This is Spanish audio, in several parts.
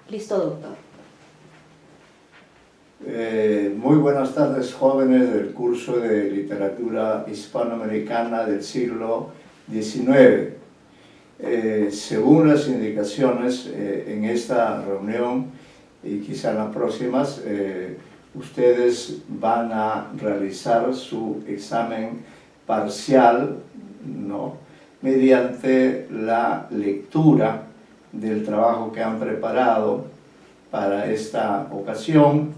Listo, doctor. Muy buenas tardes, jóvenes del curso de literatura hispanoamericana del siglo XIX. Según las indicaciones en esta reunión y quizá en las próximas, ustedes van a realizar su examen parcial, ¿no?, mediante la lectura del trabajo que han preparado para esta ocasión,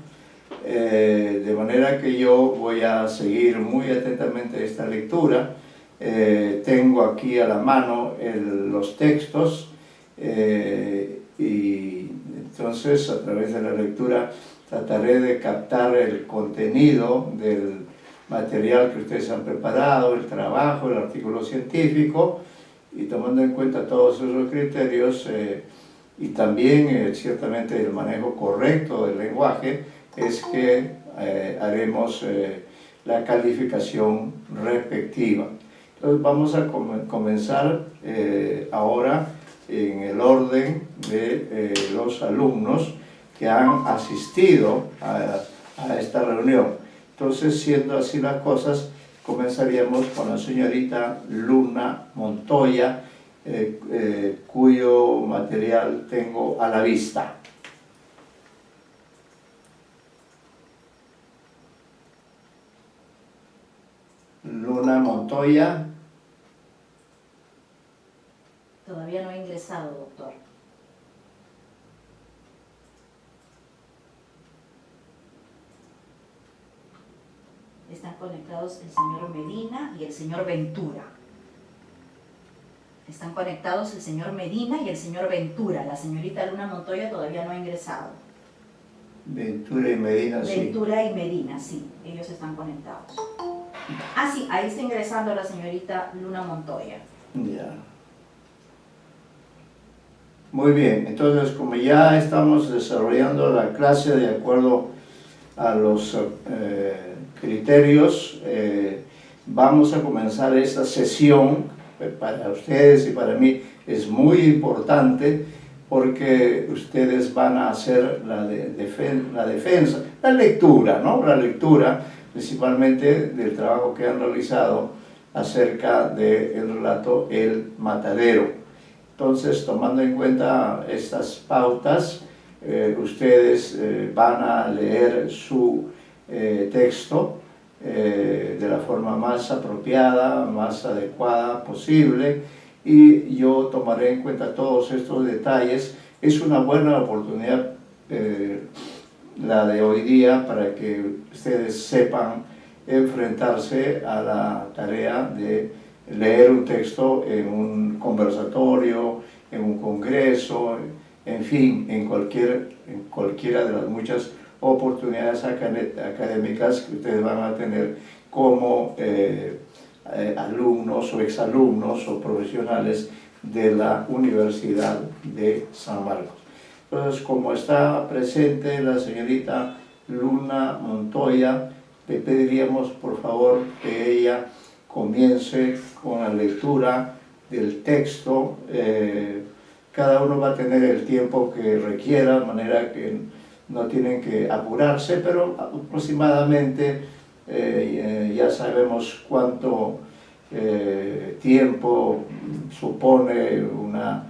de manera que yo voy a seguir muy atentamente esta lectura. Tengo aquí a la mano los textos y entonces a través de la lectura trataré de captar el contenido del material que ustedes han preparado, el trabajo, el artículo científico, y tomando en cuenta todos esos criterios y también ciertamente el manejo correcto del lenguaje, es que haremos la calificación respectiva. Entonces vamos a comenzar ahora en el orden de los alumnos que han asistido a esta reunión. Entonces, siendo así las cosas, comenzaríamos con la señorita Luna Montoya, cuyo material tengo a la vista. Luna Montoya. Todavía no ha ingresado, doctor. Están conectados el señor Medina y el señor Ventura. Están conectados el señor Medina y el señor Ventura. La señorita Luna Montoya todavía no ha ingresado. Ventura y Medina, sí. Ventura y Medina, sí. Ellos están conectados. Ah, sí, ahí está ingresando la señorita Luna Montoya. Ya. Muy bien, entonces como ya estamos desarrollando la clase de acuerdo a los criterios, vamos a comenzar esta sesión. Para ustedes y para mí es muy importante porque ustedes van a hacer la defensa, la lectura, ¿no? La lectura principalmente del trabajo que han realizado acerca del relato El Matadero. Entonces, tomando en cuenta estas pautas, ustedes van a leer su texto de la forma más apropiada, más adecuada posible, y yo tomaré en cuenta todos estos detalles. Es una buena oportunidad la de hoy día para que ustedes sepan enfrentarse a la tarea de leer un texto en un conversatorio, en un congreso, en fin, en cualquiera de las muchas oportunidades académicas que ustedes van a tener como alumnos o exalumnos o profesionales de la Universidad de San Marcos. Entonces, como está presente la señorita Luna Montoya, le pediríamos por favor que ella comience con la lectura del texto. Cada uno va a tener el tiempo que requiera, de manera que no tienen que apurarse, pero aproximadamente ya sabemos cuánto tiempo supone una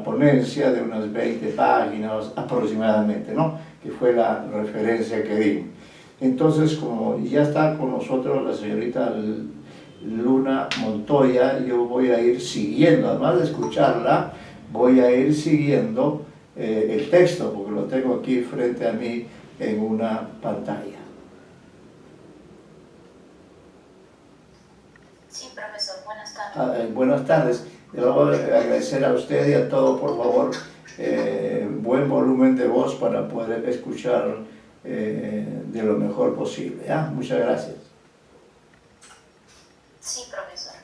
ponencia de unas 20 páginas aproximadamente, ¿no?, que fue la referencia que dimos. Entonces, como ya está con nosotros la señorita Luna Montoya, yo voy a ir siguiendo, además de escucharla, voy a ir siguiendo el texto, porque lo tengo aquí frente a mí en una pantalla. Sí, profesor, buenas tardes. Buenas tardes. Le voy a agradecer a usted y a todos, por favor, buen volumen de voz para poder escuchar de lo mejor posible. ¿Ya? Muchas gracias. Sí, profesor.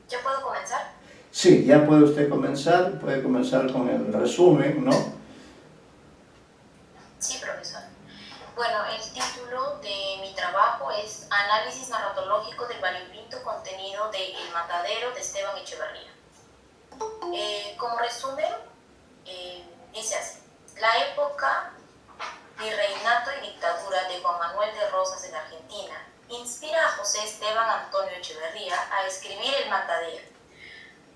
¿Ya puedo comenzar? Sí, ya puede usted comenzar. Puede comenzar con el resumen, ¿no? Sí, profesor. Bueno, el título de mi trabajo es Análisis narratológico del variopinto contenido de El Matadero de Esteban Echeverría. Como resumen, Dice así: la época virreinato y dictadura de Juan Manuel de Rosas en Argentina inspira a José Esteban Antonio Echeverría a escribir El Matadero,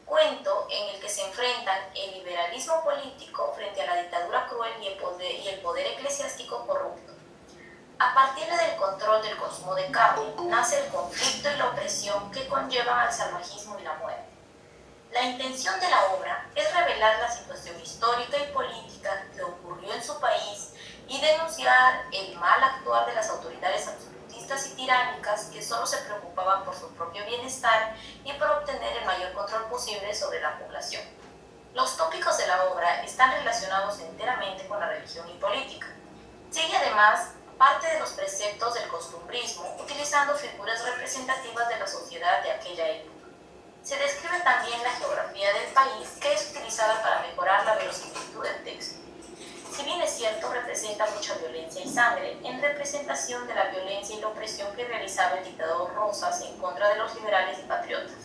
cuento en el que se enfrentan el liberalismo político frente a la dictadura cruel y el poder eclesiástico corrupto. A partir del control del consumo de carne, nace el conflicto y la opresión que conllevan al salvajismo y la muerte. La intención de la obra es revelar la situación histórica y política que ocurrió en su país y denunciar el mal actuar de las autoridades absolutistas y tiránicas que solo se preocupaban por su propio bienestar y por obtener el mayor control posible sobre la población. Los tópicos de la obra están relacionados enteramente con la religión y política. Sigue además parte de los preceptos del costumbrismo, utilizando figuras representativas de la sociedad de aquella época. Se describe también la geografía del país, que es utilizada para mejorar la verosimilitud del texto. Si bien es cierto, representa mucha violencia y sangre, en representación de la violencia y la opresión que realizaba el dictador Rosas en contra de los liberales y patriotas.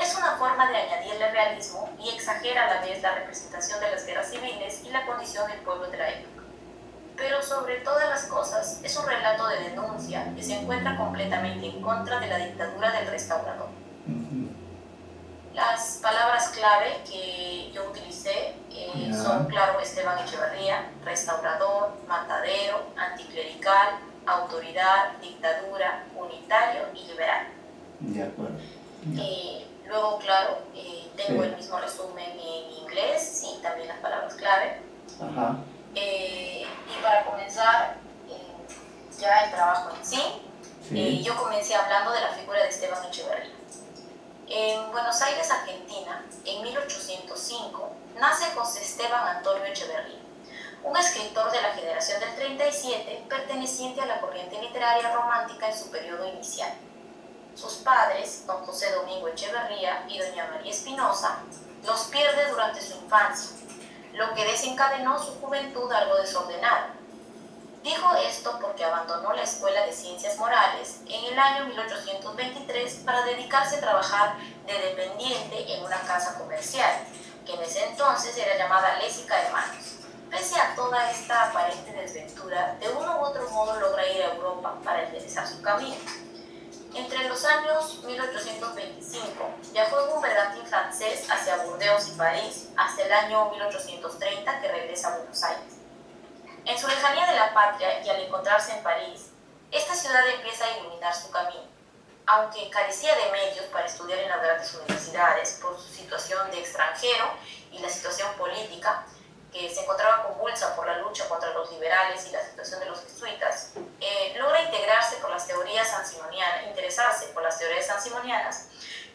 Es una forma de añadirle realismo y exagera a la vez la representación de las guerras civiles y la condición del pueblo de la época. Pero sobre todas las cosas, es un relato de denuncia que se encuentra completamente en contra de la dictadura del restaurador. Las palabras clave que yo utilicé son, claro, Esteban Echeverría, restaurador, matadero, anticlerical, autoridad, dictadura, unitario y liberal. De acuerdo. Luego, claro, tengo el mismo resumen en inglés y también las palabras clave. Ajá. Y para comenzar ya el trabajo en sí, yo comencé hablando de la figura de Esteban Echeverría. En Buenos Aires, Argentina, en 1805, nace José Esteban Antonio Echeverría, un escritor de la generación del 37, perteneciente a la corriente literaria romántica en su periodo inicial. Sus padres, don José Domingo Echeverría y doña María Espinosa, los pierde durante su infancia, lo que desencadenó su juventud algo desordenada. Dijo esto porque abandonó la Escuela de Ciencias Morales en el año 1823 para dedicarse a trabajar de dependiente en una casa comercial, que en ese entonces era llamada Lésica Hermanos. Pese a toda esta aparente desventura, de uno u otro modo logra ir a Europa para enderezar su camino. Entre los años 1825 viajó en un bergantín francés hacia Burdeos y París, hasta el año 1830 que regresa a Buenos Aires. En su lejanía de la patria y al encontrarse en París, esta ciudad empieza a iluminar su camino. Aunque carecía de medios para estudiar en las grandes universidades por su situación de extranjero y la situación política, que se encontraba convulsa por la lucha contra los liberales y la situación de los jesuitas, logra interesarse por las teorías sansimonianas,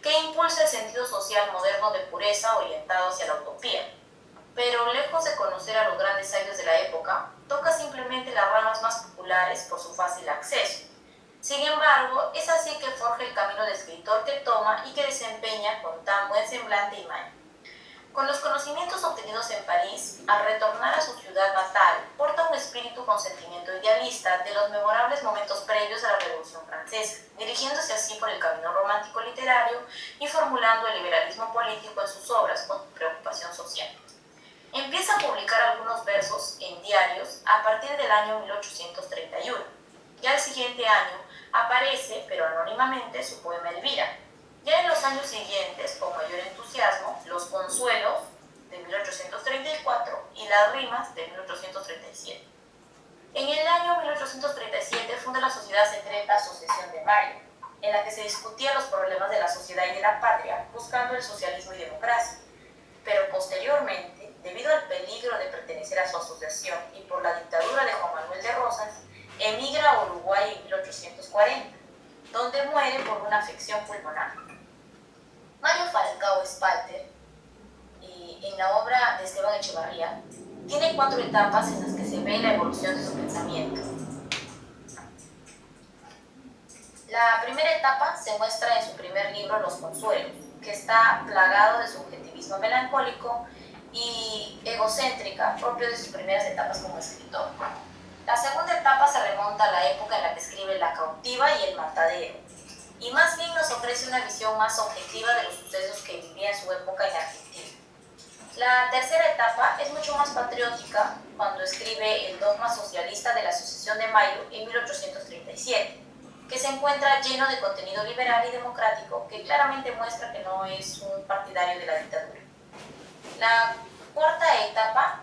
que impulsa el sentido social moderno de pureza orientado hacia la utopía. Pero lejos de conocer a los grandes sabios de la época, toca simplemente las ramas más populares por su fácil acceso. Sin embargo, es así que forja el camino de escritor que toma y que desempeña con tan buen semblante y maña. Con los conocimientos obtenidos en París, al retornar a su ciudad natal, porta un espíritu con sentimiento idealista de los memorables momentos previos a la Revolución Francesa, dirigiéndose así por el camino romántico literario y formulando el liberalismo político en sus obras con preocupación social. Empieza a publicar algunos versos en diarios a partir del año 1831. Ya el siguiente año aparece, pero anónimamente, su poema Elvira. Ya en los años siguientes, con mayor entusiasmo, Los Consuelos, de 1834, y Las Rimas, de 1837. En el año 1837 funda la sociedad secreta Asociación de Mayo, en la que se discutían los problemas de la sociedad y de la patria, buscando el socialismo y democracia. Pero posteriormente, debido al peligro de pertenecer a su asociación y por la dictadura de Juan Manuel de Rosas, emigra a Uruguay en 1840, donde muere por una afección pulmonar. Mario Falcao Spalter, en la obra de Esteban Echeverría, tiene 4 etapas en las que se ve la evolución de su pensamiento. La primera etapa se muestra en su primer libro, Los Consuelos, que está plagado de subjetivismo melancólico y egocéntrica, propio de sus primeras etapas como escritor. La segunda etapa se remonta a la época en la que escribe La Cautiva y El Matadero, y más bien nos ofrece una visión más objetiva de los sucesos que vivía en su época en Argentina. La tercera etapa es mucho más patriótica cuando escribe el dogma socialista de la Asociación de Mayo en 1837, que se encuentra lleno de contenido liberal y democrático que claramente muestra que no es un partidario de la dictadura. La cuarta etapa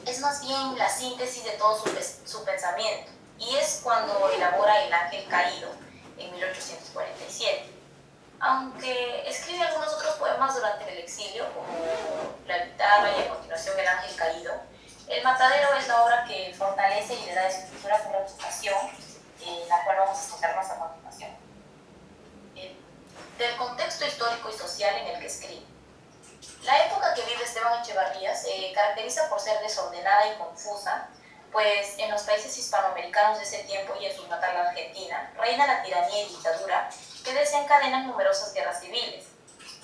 es más bien la síntesis de todo su pensamiento y es cuando elabora El Ángel Caído en 1847. Aunque escribe algunos otros poemas durante el exilio, como La guitarra y a continuación El Ángel Caído, El Matadero es la obra que fortalece y le da estructura con representación, en la cual vamos a centrarnos a continuación. Del contexto histórico y social en el que escribe. La época que vive Esteban Echevarría se caracteriza por ser desordenada y confusa, pues en los países hispanoamericanos de ese tiempo y en su natal Argentina reina la tiranía y dictadura que desencadenan numerosas guerras civiles.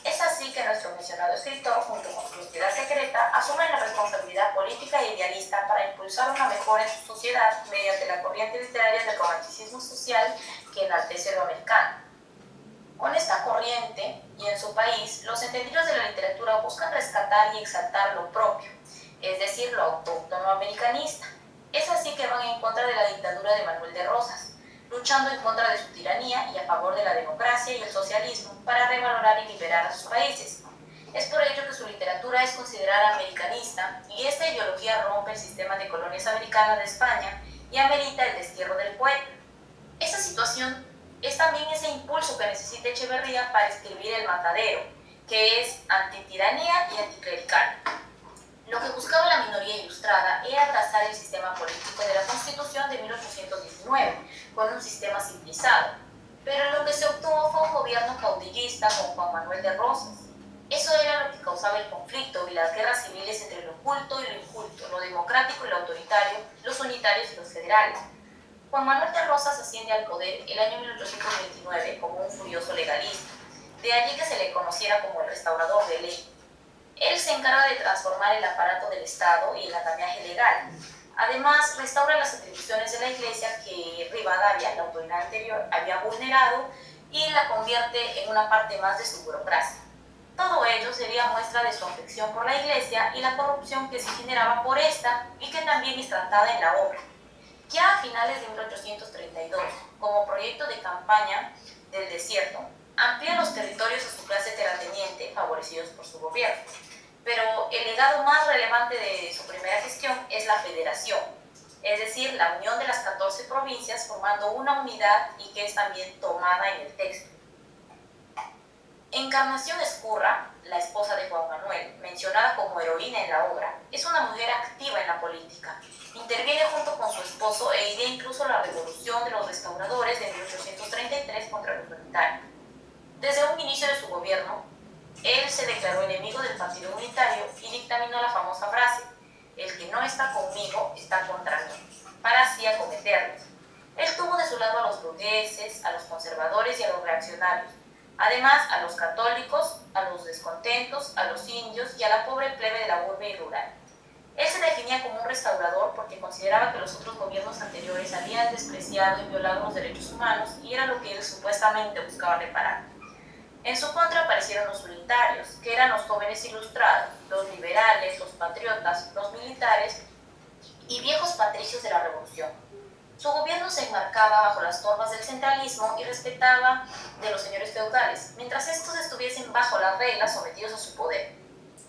Es así que nuestro mencionado escritor, junto con su sociedad secreta, asume la responsabilidad política e idealista para impulsar una mejora en su sociedad mediante la corriente literaria del romanticismo social que enaltece lo americano. Con esta corriente, y en su país, los entendidos de la literatura buscan rescatar y exaltar lo propio, es decir, lo autóctono americanista. Es así que van en contra de la dictadura de Manuel de Rosas, luchando en contra de su tiranía y a favor de la democracia y el socialismo para revalorar y liberar a sus países. Es por ello que su literatura es considerada americanista y esta ideología rompe el sistema de colonias americanas de España y amerita el destierro del poeta. Esta situación es también ese impulso que necesita Echeverría para escribir El Matadero, que es antitiranía y anticlerical. Lo que buscaba la minoría ilustrada era abrazar el sistema político de la Constitución de 1819, con un sistema simplificado, pero lo que se obtuvo fue un gobierno caudillista con Juan Manuel de Rosas. Eso era lo que causaba el conflicto y las guerras civiles entre lo culto y lo inculto, lo democrático y lo autoritario, los unitarios y los federales. Juan Manuel de Rosas asciende al poder el año 1829 como un furioso legalista, de allí que se le conociera como el restaurador de ley. Él se encarga de transformar el aparato del Estado y el andamiaje legal. Además, restaura las atribuciones de la Iglesia que Rivadavia, la autoridad anterior, había vulnerado y la convierte en una parte más de su burocracia. Todo ello sería muestra de su afección por la Iglesia y la corrupción que se generaba por esta y que también es tratada en la obra. Ya a finales de 1832, como proyecto de campaña del desierto, amplía los territorios a su clase terrateniente, favorecidos por su gobierno. Pero el legado más relevante de su primera gestión es la federación, es decir, la unión de las 14 provincias formando una unidad y que es también tomada en el texto. Encarnación Ezcurra, la esposa de Juan Manuel, mencionada como heroína en la obra, es una mujer activa en la política. Interviene junto con su esposo e idea incluso la revolución de los restauradores de 1833 contra los unitarios. Desde un inicio de su gobierno, él se declaró enemigo del Partido Unitario y dictaminó la famosa frase: "El que no está conmigo está contra mí", para así acometerlos. Él tuvo de su lado a los burgueses, a los conservadores y a los reaccionarios, además a los católicos, a los descontentos, a los indios y a la pobre plebe de la urbe y rural. Él se definía como un restaurador porque consideraba que los otros gobiernos anteriores habían despreciado y violado los derechos humanos y era lo que él supuestamente buscaba reparar. En su contra aparecieron los unitarios, que eran los jóvenes ilustrados, los liberales, los patriotas, los militares y viejos patricios de la revolución. Su gobierno se enmarcaba bajo las normas del centralismo y respetaba de los señores feudales, mientras estos estuviesen bajo las reglas sometidos a su poder.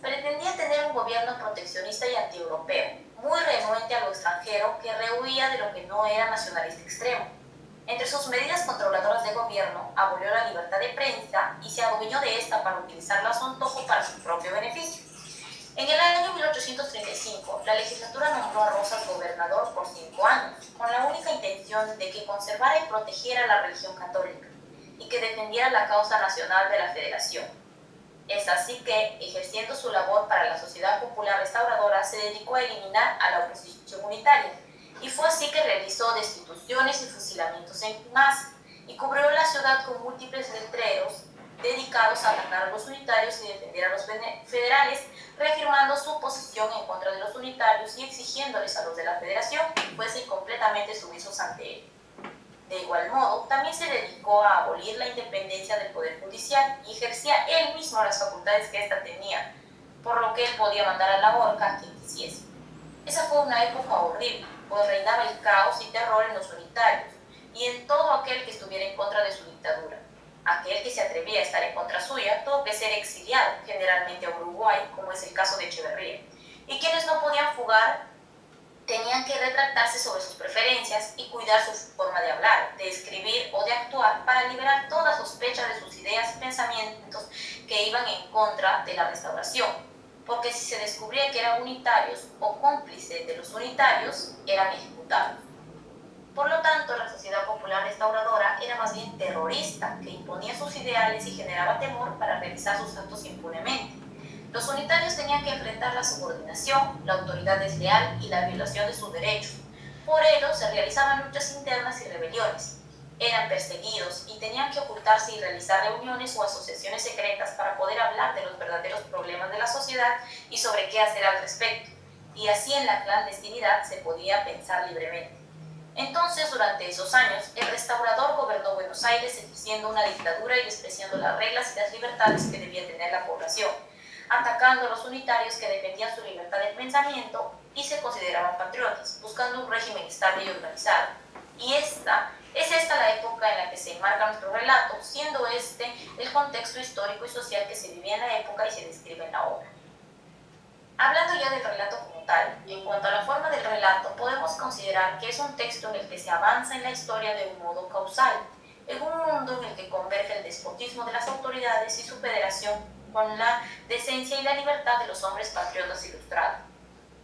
Pretendía tener un gobierno proteccionista y antieuropeo, muy renuente a lo extranjero que rehuía de lo que no era nacionalista extremo. Entre sus medidas controladoras de gobierno, abolió la libertad de prensa y se adueñó de esta para utilizarla a su antojo para su propio beneficio. En el año 1835, la legislatura nombró a Rosas gobernador por 5 años, con la única intención de que conservara y protegiera la religión católica y que defendiera la causa nacional de la federación. Es así que, ejerciendo su labor para la Sociedad Popular Restauradora, se dedicó a eliminar a la oposición unitaria, y fue así que realizó destituciones y fusilamientos en masa, y cubrió la ciudad con múltiples letreros dedicados a atacar a los unitarios y defender a los federales, reafirmando su posición en contra de los unitarios y exigiéndoles a los de la federación que fuesen completamente sumisos ante él. De igual modo, también se dedicó a abolir la independencia del Poder Judicial y ejercía él mismo las facultades que ésta tenía, por lo que él podía mandar a la horca a quien quisiese. Esa fue una época horrible, pues reinaba el caos y terror en los unitarios y en todo aquel que estuviera en contra de su dictadura. Aquel que se atrevía a estar en contra suya tuvo que ser exiliado, generalmente a Uruguay, como es el caso de Echeverría, y quienes no podían fugar tenían que retractarse sobre sus preferencias y cuidar su forma de hablar, de escribir o de actuar para liberar toda sospecha de sus ideas y pensamientos que iban en contra de la restauración, porque si se descubría que eran unitarios o cómplices de los unitarios, eran ejecutados. Por lo tanto, la sociedad popular restauradora era más bien terrorista, que imponía sus ideales y generaba temor para realizar sus actos impunemente. Los unitarios tenían que enfrentar la subordinación, la autoridad desleal y la violación de sus derechos. Por ello, se realizaban luchas internas y rebeliones. Eran perseguidos y tenían que ocultarse y realizar reuniones o asociaciones secretas para poder hablar de los verdaderos problemas de la sociedad y sobre qué hacer al respecto. Y así en la clandestinidad se podía pensar libremente. Entonces, durante esos años, el restaurador gobernó Buenos Aires ejerciendo una dictadura y despreciando las reglas y las libertades que debía tener la población, atacando a los unitarios que defendían su libertad de pensamiento y se consideraban patriotas, buscando un régimen estable y organizado. Y es esta la época en la que se enmarca nuestro relato, siendo este el contexto histórico y social que se vivía en la época y se describe en la obra. Hablando ya del relato como tal, en cuanto a la forma del relato, podemos considerar que es un texto en el que se avanza en la historia de un modo causal, en un mundo en el que converge el despotismo de las autoridades y su federación con la decencia y la libertad de los hombres patriotas ilustrados.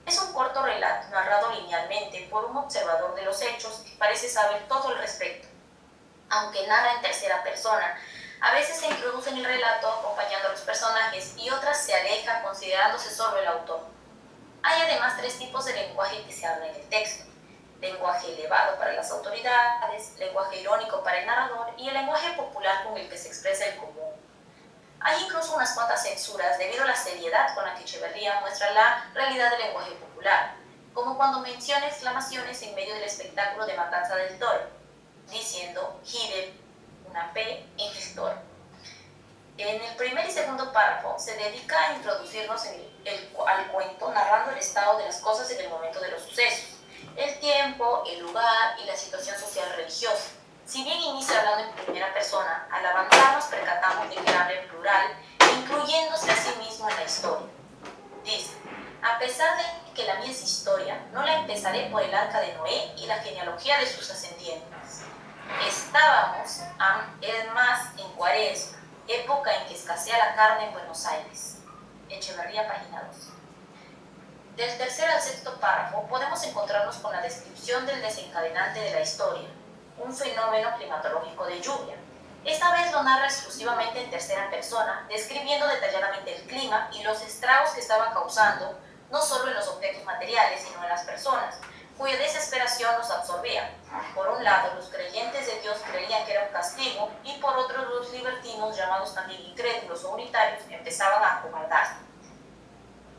Es un corto relato narrado linealmente por un observador de los hechos que parece saber todo al respecto. Aunque narra en tercera persona, a veces se introduce en el relato acompañando a los personajes y otras se aleja considerándose solo el autor. Hay además tres tipos de lenguaje que se hablan en el texto: lenguaje elevado para las autoridades, lenguaje irónico para el narrador y el lenguaje popular con el que se expresa el común. Hay incluso unas cuantas censuras debido a la seriedad con la que Echeverría muestra la realidad del lenguaje popular, como cuando menciona exclamaciones en medio del espectáculo de Matanza del Toro, diciendo "Gire", una P en el toro. En el primer y segundo párrafo se dedica a introducirnos al cuento narrando el estado de las cosas en el momento de los sucesos, el tiempo, el lugar y la situación social religiosa. Si bien inicia hablando en primera persona, al avanzar nos percatamos de que habla en plural, incluyéndose a sí mismo en la historia. Dice: a pesar de que la mía es historia, no la empezaré por el arca de Noé y la genealogía de sus ascendientes. Estábamos, además, en Cuaresma, época en que escasea la carne en Buenos Aires. Echeverría, página 2. Del tercer al sexto párrafo podemos encontrarnos con la descripción del desencadenante de la historia, un fenómeno climatológico de lluvia. Esta vez lo narra exclusivamente en tercera persona, describiendo detalladamente el clima y los estragos que estaban causando, no solo en los objetos materiales, sino en las personas, cuya desesperación los absorbía. Por un lado, los creyentes de Dios creían que era un castigo, y por otro, los libertinos, llamados también incrédulos o unitarios, empezaban a acobardarse.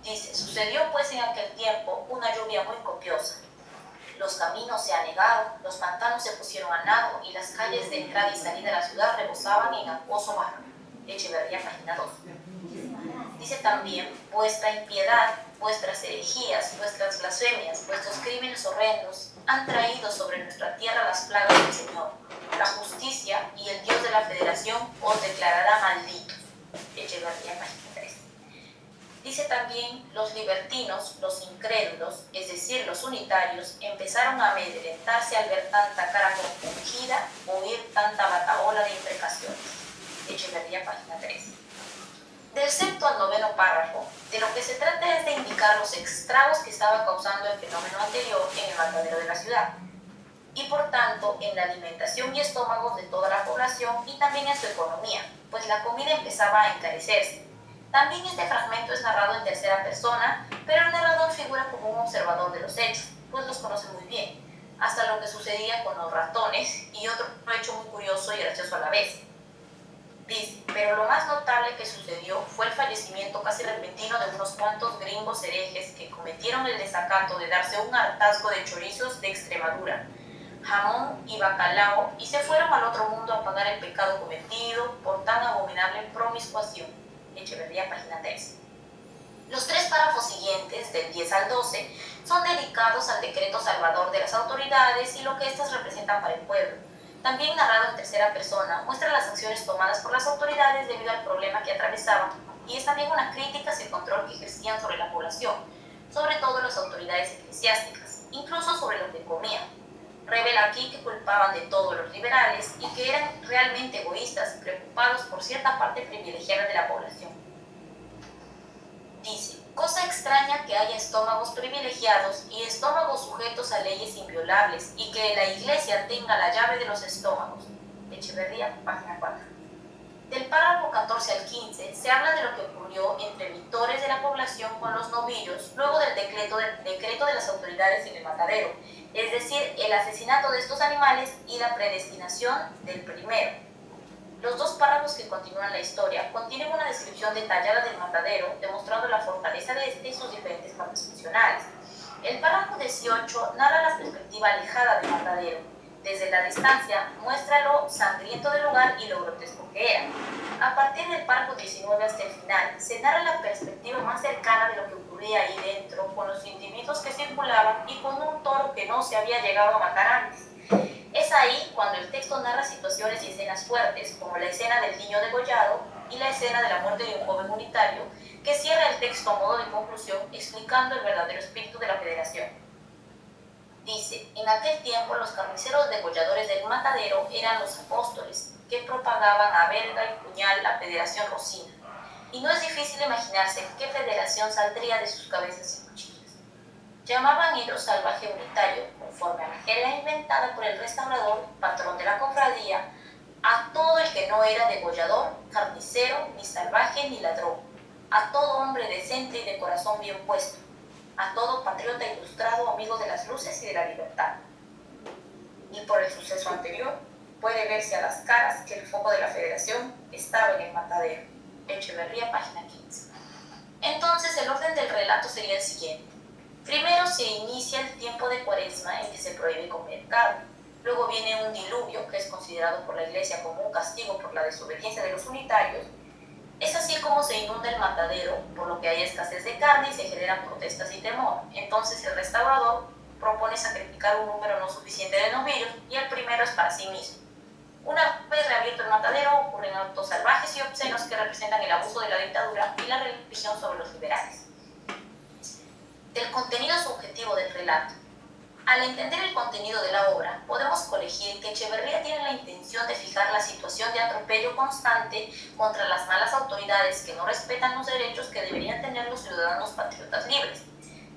Dice: sucedió pues en aquel tiempo una lluvia muy copiosa. Los caminos se anegaron, los pantanos se pusieron a nado y las calles de entrada y salida de la ciudad rebosaban en acuoso barro. Echeverría, página 2. Dice también: vuestra impiedad, vuestras herejías, vuestras blasfemias, vuestros crímenes horrendos han traído sobre nuestra tierra las plagas del Señor. La justicia y el Dios de la Federación os declarará malditos. Echeverría, página 3. Dice también: los libertinos, los incrédulos, es decir, los unitarios, empezaron a amedrentarse al ver tanta cara compungida, oír tanta batahola de imprecaciones. Echeverría, página 3. Del sexto al noveno párrafo, de lo que se trata es de indicar los estragos que estaba causando el fenómeno anterior en el matadero de la ciudad, y por tanto en la alimentación y estómagos de toda la población y también en su economía, pues la comida empezaba a encarecerse. También este fragmento es narrado en tercera persona, pero el narrador figura como un observador de los hechos, pues los conoce muy bien, hasta lo que sucedía con los ratones y otro hecho muy curioso y gracioso a la vez. Dice: pero lo más notable que sucedió fue el fallecimiento casi repentino de unos cuantos gringos herejes que cometieron el desacato de darse un hartazgo de chorizos de Extremadura, jamón y bacalao, y se fueron al otro mundo a pagar el pecado cometido por tan abominable promiscuación. Echeverría, página 3. Los 3 párrafos siguientes, del 10 al 12, son dedicados al decreto salvador de las autoridades y lo que éstas representan para el pueblo. También narrado en tercera persona, muestra las acciones tomadas por las autoridades debido al problema que atravesaban y es también una crítica hacia el control que ejercían sobre la población, sobre todo las autoridades eclesiásticas, incluso sobre lo que comían. Revela aquí que culpaban de todo los liberales y que eran realmente egoístas y preocupados por cierta parte privilegiada de la población. Dice, cosa extraña que haya estómagos privilegiados y estómagos sujetos a leyes inviolables y que la Iglesia tenga la llave de los estómagos. Echeverría, página 4. Del párrafo 14 al 15 se habla de lo que ocurrió entre victores de la población con los novillos luego del decreto de las autoridades en el matadero, es decir, el asesinato de estos animales y la predestinación del primero. Los 2 párrafos que continúan la historia contienen una descripción detallada del matadero, demostrando la fortaleza de este y sus diferentes partes funcionales. El párrafo 18 narra la perspectiva alejada del matadero. Desde la distancia muestra lo sangriento del lugar y lo grotesco que era. A partir del párrafo 19 hasta el final, se narra la perspectiva más cercana de lo que ocurría ahí dentro, con los individuos que circulaban y con un toro que no se había llegado a matar antes. Es ahí cuando el texto narra situaciones y escenas fuertes, como la escena del niño degollado y la escena de la muerte de un joven unitario, que cierra el texto a modo de conclusión explicando el verdadero espíritu de la federación. Dice, en aquel tiempo los carniceros degolladores del matadero eran los apóstoles, que propagaban a verga y puñal la federación rosina. Y no es difícil imaginarse qué federación saldría de sus cabezas y cuchillas. Llamaban ellos salvaje unitario, conforme a la jerga inventada por el restaurador, patrón de la cofradía, a todo el que no era degollador, carnicero, ni salvaje, ni ladrón, a todo hombre decente y de corazón bien puesto, a todo patriota ilustrado, amigo de las luces y de la libertad. Y por el suceso anterior, puede verse a las caras que el foco de la federación estaba en el matadero. Echeverría, página 15. Entonces, el orden del relato sería el siguiente. Primero se inicia el tiempo de Cuaresma en que se prohíbe comer carne. Luego viene un diluvio, que es considerado por la Iglesia como un castigo por la desobediencia de los unitarios. Es así como se inunda el matadero, por lo que hay escasez de carne y se generan protestas y temor. Entonces el restaurador propone sacrificar un número no suficiente de novillos y el primero es para sí mismo. Una vez reabierto el matadero, ocurren actos salvajes y obscenos que representan el abuso de la dictadura y la religión sobre los liberales. Del contenido subjetivo del relato. Al entender el contenido de la obra, podemos colegir que Echeverría tiene la intención de fijar la situación de atropello constante contra las malas autoridades que no respetan los derechos que deberían tener los ciudadanos patriotas libres.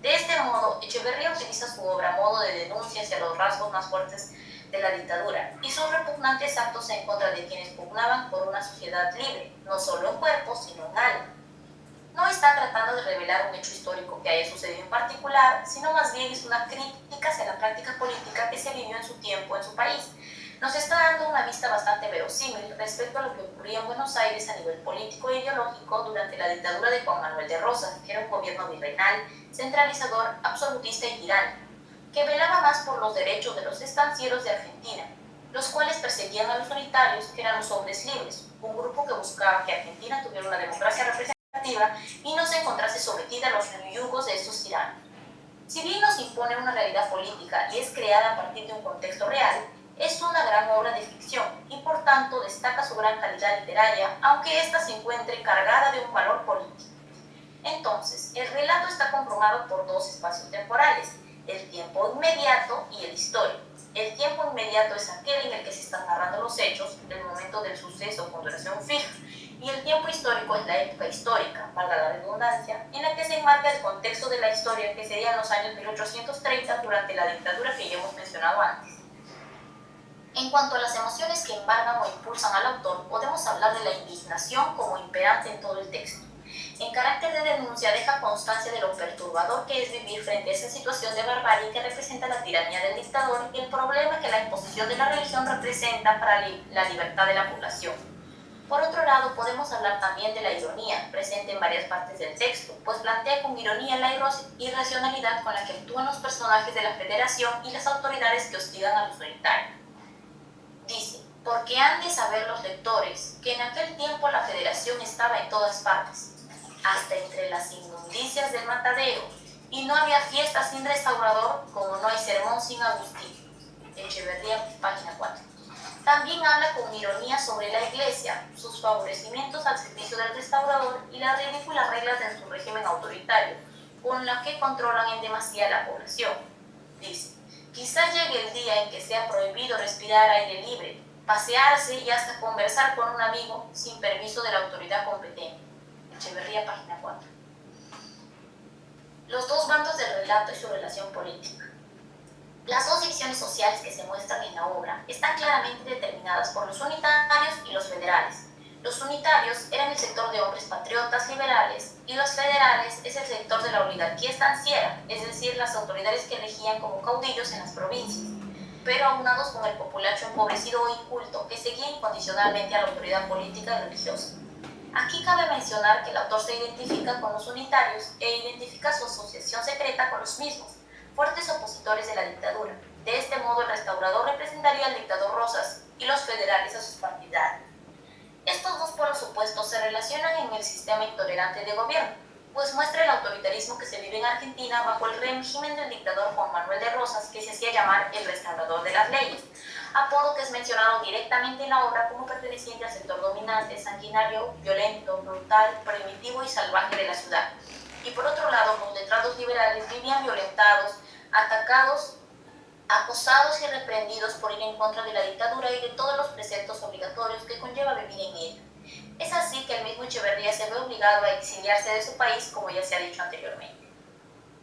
De este modo, Echeverría utiliza su obra a modo de denuncia hacia los rasgos más fuertes de la dictadura y sus repugnantes actos en contra de quienes pugnaban por una sociedad libre, no solo en cuerpo, sino en alma. No está tratando de revelar un hecho histórico que haya sucedido en particular, sino más bien es una crítica hacia la práctica política que se vivió en su tiempo en su país. Nos está dando una vista bastante verosímil respecto a lo que ocurría en Buenos Aires a nivel político e ideológico durante la dictadura de Juan Manuel de Rosas, que era un gobierno virreinal, centralizador, absolutista y tiránico, que velaba más por los derechos de los estancieros de Argentina, los cuales perseguían a los unitarios, que eran los hombres libres, un grupo que buscaba que Argentina tuviera una democracia representativa y no se encontrase sometida a los yugos de estos tiranos. Si bien nos impone una realidad política y es creada a partir de un contexto real, es una gran obra de ficción y por tanto destaca su gran calidad literaria, aunque ésta se encuentre cargada de un valor político. Entonces, el relato está conformado por 2 espacios temporales, el tiempo inmediato y el histórico. El tiempo inmediato es aquel en el que se están narrando los hechos, el momento del suceso con duración fija, y el tiempo histórico es la época histórica, valga la redundancia, en la que se enmarca el contexto de la historia, que serían los años 1830 durante la dictadura que ya hemos mencionado antes. En cuanto a las emociones que embargan o impulsan al autor, podemos hablar de la indignación como imperante en todo el texto. En carácter de denuncia deja constancia de lo perturbador que es vivir frente a esa situación de barbarie que representa la tiranía del dictador y el problema que la imposición de la religión representa para la libertad de la población. Por otro lado, podemos hablar también de la ironía, presente en varias partes del texto, pues plantea con ironía la irracionalidad con la que actúan los personajes de la Federación y las autoridades que hostigan a los unitarios. Dice, porque han de saber los lectores que en aquel tiempo la Federación estaba en todas partes. hasta entre las inmundicias del matadero, y no había fiesta sin restaurador, como no hay sermón sin Agustín. Echeverría, página 4. También habla con ironía sobre la Iglesia, sus favorecimientos al servicio del restaurador y las ridículas reglas de su régimen autoritario, con las que controlan en demasía la población. Dice: quizás llegue el día en que sea prohibido respirar aire libre, pasearse y hasta conversar con un amigo sin permiso de la autoridad competente. Echeverría, página 4. Los dos bandos del relato y su relación política. Las dos secciones sociales que se muestran en la obra están claramente determinadas por los unitarios y los federales. Los unitarios eran el sector de hombres patriotas liberales y los federales es el sector de la oligarquía estanciera, es decir, las autoridades que regían como caudillos en las provincias, pero aunados con el populacho empobrecido o inculto que seguía incondicionalmente a la autoridad política y religiosa. Aquí cabe mencionar que el autor se identifica con los unitarios e identifica su asociación secreta con los mismos, fuertes opositores de la dictadura. De este modo, el restaurador representaría al dictador Rosas y los federales a sus partidarios. Estos dos polos opuestos se relacionan en el sistema intolerante de gobierno, pues muestra el autoritarismo que se vive en Argentina bajo el régimen del dictador Juan Manuel de Rosas, que se hacía llamar el restaurador de las leyes, apodo que es mencionado directamente en la obra como perteneciente al sector dominante, sanguinario, violento, brutal, primitivo y salvaje de la ciudad. Y por otro lado, los letrados liberales vivían violentados, atacados, acosados y reprendidos por ir en contra de la dictadura y de todos los preceptos obligatorios que conlleva vivir en ella. Es así que el mismo Echeverría se ve obligado a exiliarse de su país, como ya se ha dicho anteriormente.